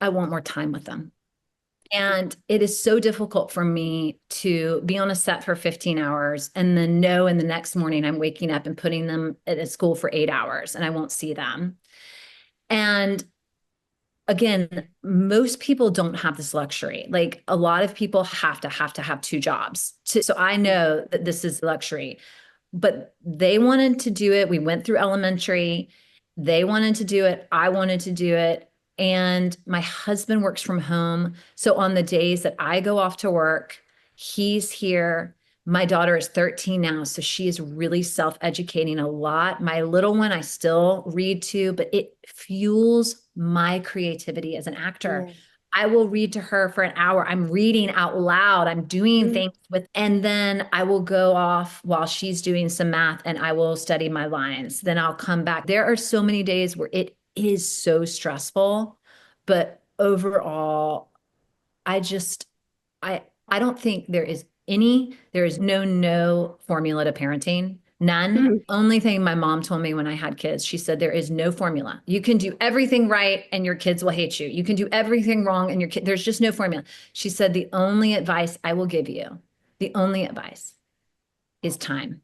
S2: I want more time with them. And it is so difficult for me to be on a set for 15 hours and then know in the next morning I'm waking up and putting them at a school for 8 hours and I won't see them. And again, most people don't have this luxury. Like a lot of people have to have two jobs. So I know that this is luxury, but they wanted to do it. We went through elementary. They wanted to do it. I wanted to do it. And my husband works from home. So on the days that I go off to work, he's here. My daughter is 13 now, so she is really self-educating a lot. My little one, I still read to, but it fuels my creativity as an actor. Yeah. I will read to her for an hour. I'm reading out loud. I'm doing things with, and then I will go off while she's doing some math and I will study my lines. Then I'll come back. There are so many days where it is so stressful, but overall, I don't think there is no formula to parenting. None. Only thing my mom told me when I had kids, she said, there is no formula. You can do everything right and your kids will hate you. You can do everything wrong and there's just no formula. She said, the only advice I will give you, the only advice is time.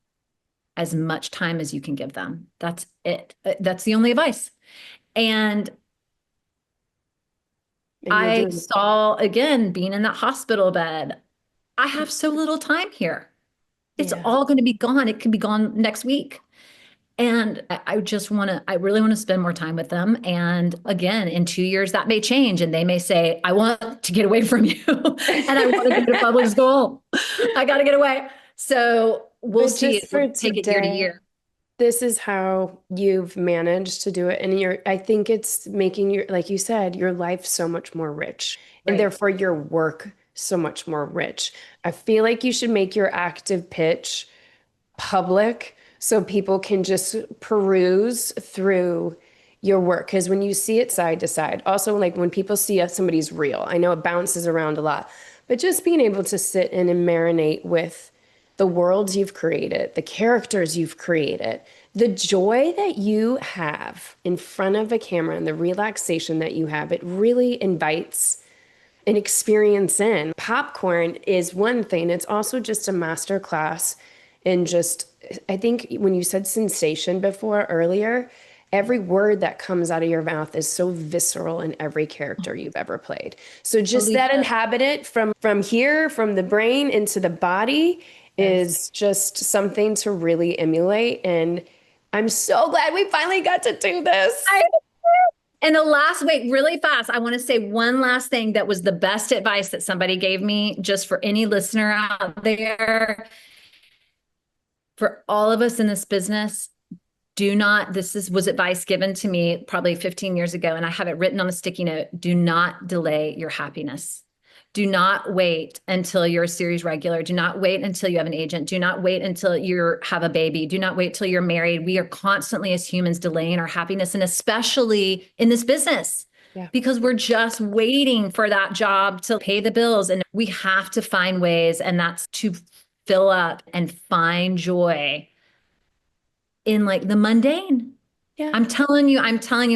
S2: As much time as you can give them. That's it. That's the only advice. And I saw, again, being in that hospital bed, I have so little time here. It's all going to be gone. It can be gone next week. And I really want to spend more time with them. And again, in 2 years, that may change. And they may say, I want to get away from you. And I want to go to public school. I got to get away. So we'll see. We'll take it year to year.
S1: This is how you've managed to do it. And I think it's making like you said, your life so much more rich. Right. And therefore your work so much more rich. I feel like you should make your active pitch public so people can just peruse through your work. Because when you see it side to side, also like when people see somebody's reel, I know it bounces around a lot, but just being able to sit in and marinate with the worlds you've created, the characters you've created, the joy that you have in front of a camera and the relaxation that you have, it really invites an experience in. Popcorn is one thing. It's also just a master class in just, I think when you said sensation before earlier, every word that comes out of your mouth is so visceral in every character you've ever played. So just that inhabitant from here, from the brain into the body is just something to really emulate. And I'm so glad we finally got to do this.
S2: And wait, really fast, I want to say one last thing that was the best advice that somebody gave me, just for any listener out there. For all of us in this business, was advice given to me probably 15 years ago, and I have it written on a sticky note. Do not delay your happiness. Do not wait until you're a series regular. Do not wait until you have an agent. Do not wait until you have a baby. Do not wait till you're married. We are constantly, as humans, delaying our happiness, and especially in this business, because we're just waiting for that job to pay the bills. And we have to find ways, and that's to fill up and find joy in like the mundane. Yeah. I'm telling you,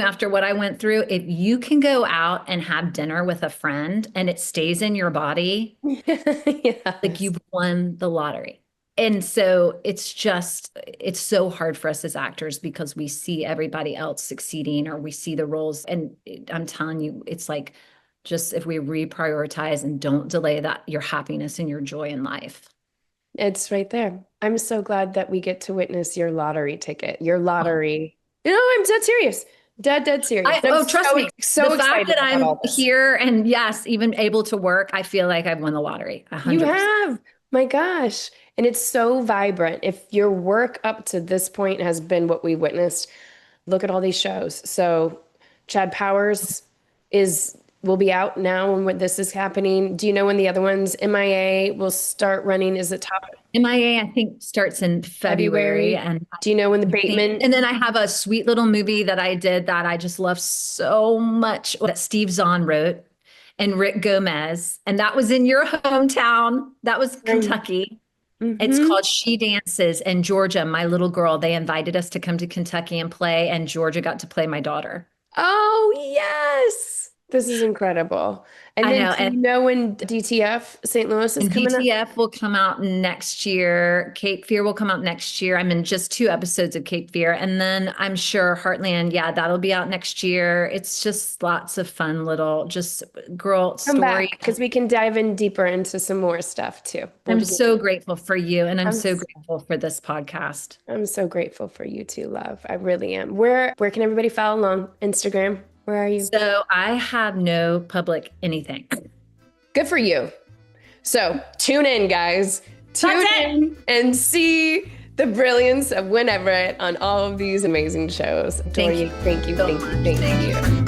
S2: after what I went through, if you can go out and have dinner with a friend and it stays in your body, like you've won the lottery. And so it's so hard for us as actors because we see everybody else succeeding, or we see the roles. And I'm telling you, it's like, just if we reprioritize and don't delay your happiness and your joy in life.
S1: It's right there. I'm so glad that we get to witness your lottery ticket, your lottery. No, I'm dead serious. Dead serious.
S2: Trust me. So the fact that I'm here and yes, even able to work, I feel like I've won the lottery. 100%.
S1: You have. My gosh. And it's so vibrant. If your work up to this point has been what we witnessed, look at all these shows. So Chad Powers will be out now when this is happening. Do you know when the other ones, MIA, will start running? Is it top?
S2: MIA, I think, starts in February. And
S1: do you know when the Bateman?
S2: And then I have a sweet little movie that I did that I just love so much, that Steve Zahn wrote, and Rick Gomez. And that was in your hometown. That was Kentucky. Mm-hmm. It's called She Dances. And Georgia, my little girl, they invited us to come to Kentucky and play. And Georgia got to play my daughter.
S1: Oh, yes. This is incredible. And
S2: I
S1: then
S2: know.
S1: do you know when DTF St. Louis is
S2: And
S1: coming up?
S2: DTF will come out next year. Cape Fear will come out next year. I'm in just 2 episodes of Cape Fear. And then I'm sure Heartland, yeah, that'll be out next year. It's just lots of fun little, just girl
S1: Come
S2: story.
S1: back because we can dive in deeper into some more stuff too.
S2: I'm so grateful for you. And I'm so
S1: s-
S2: grateful for this podcast.
S1: I'm so grateful for you too, love. I really am. Where can everybody follow along? Instagram? Where are you?
S2: So I have no public anything.
S1: Good for you. So tune in, guys. Tune in and see the brilliance of Wynn Everett on all of these amazing shows. Adore you. Thank you.
S2: so
S1: Thank you.
S2: much.
S1: Thank you.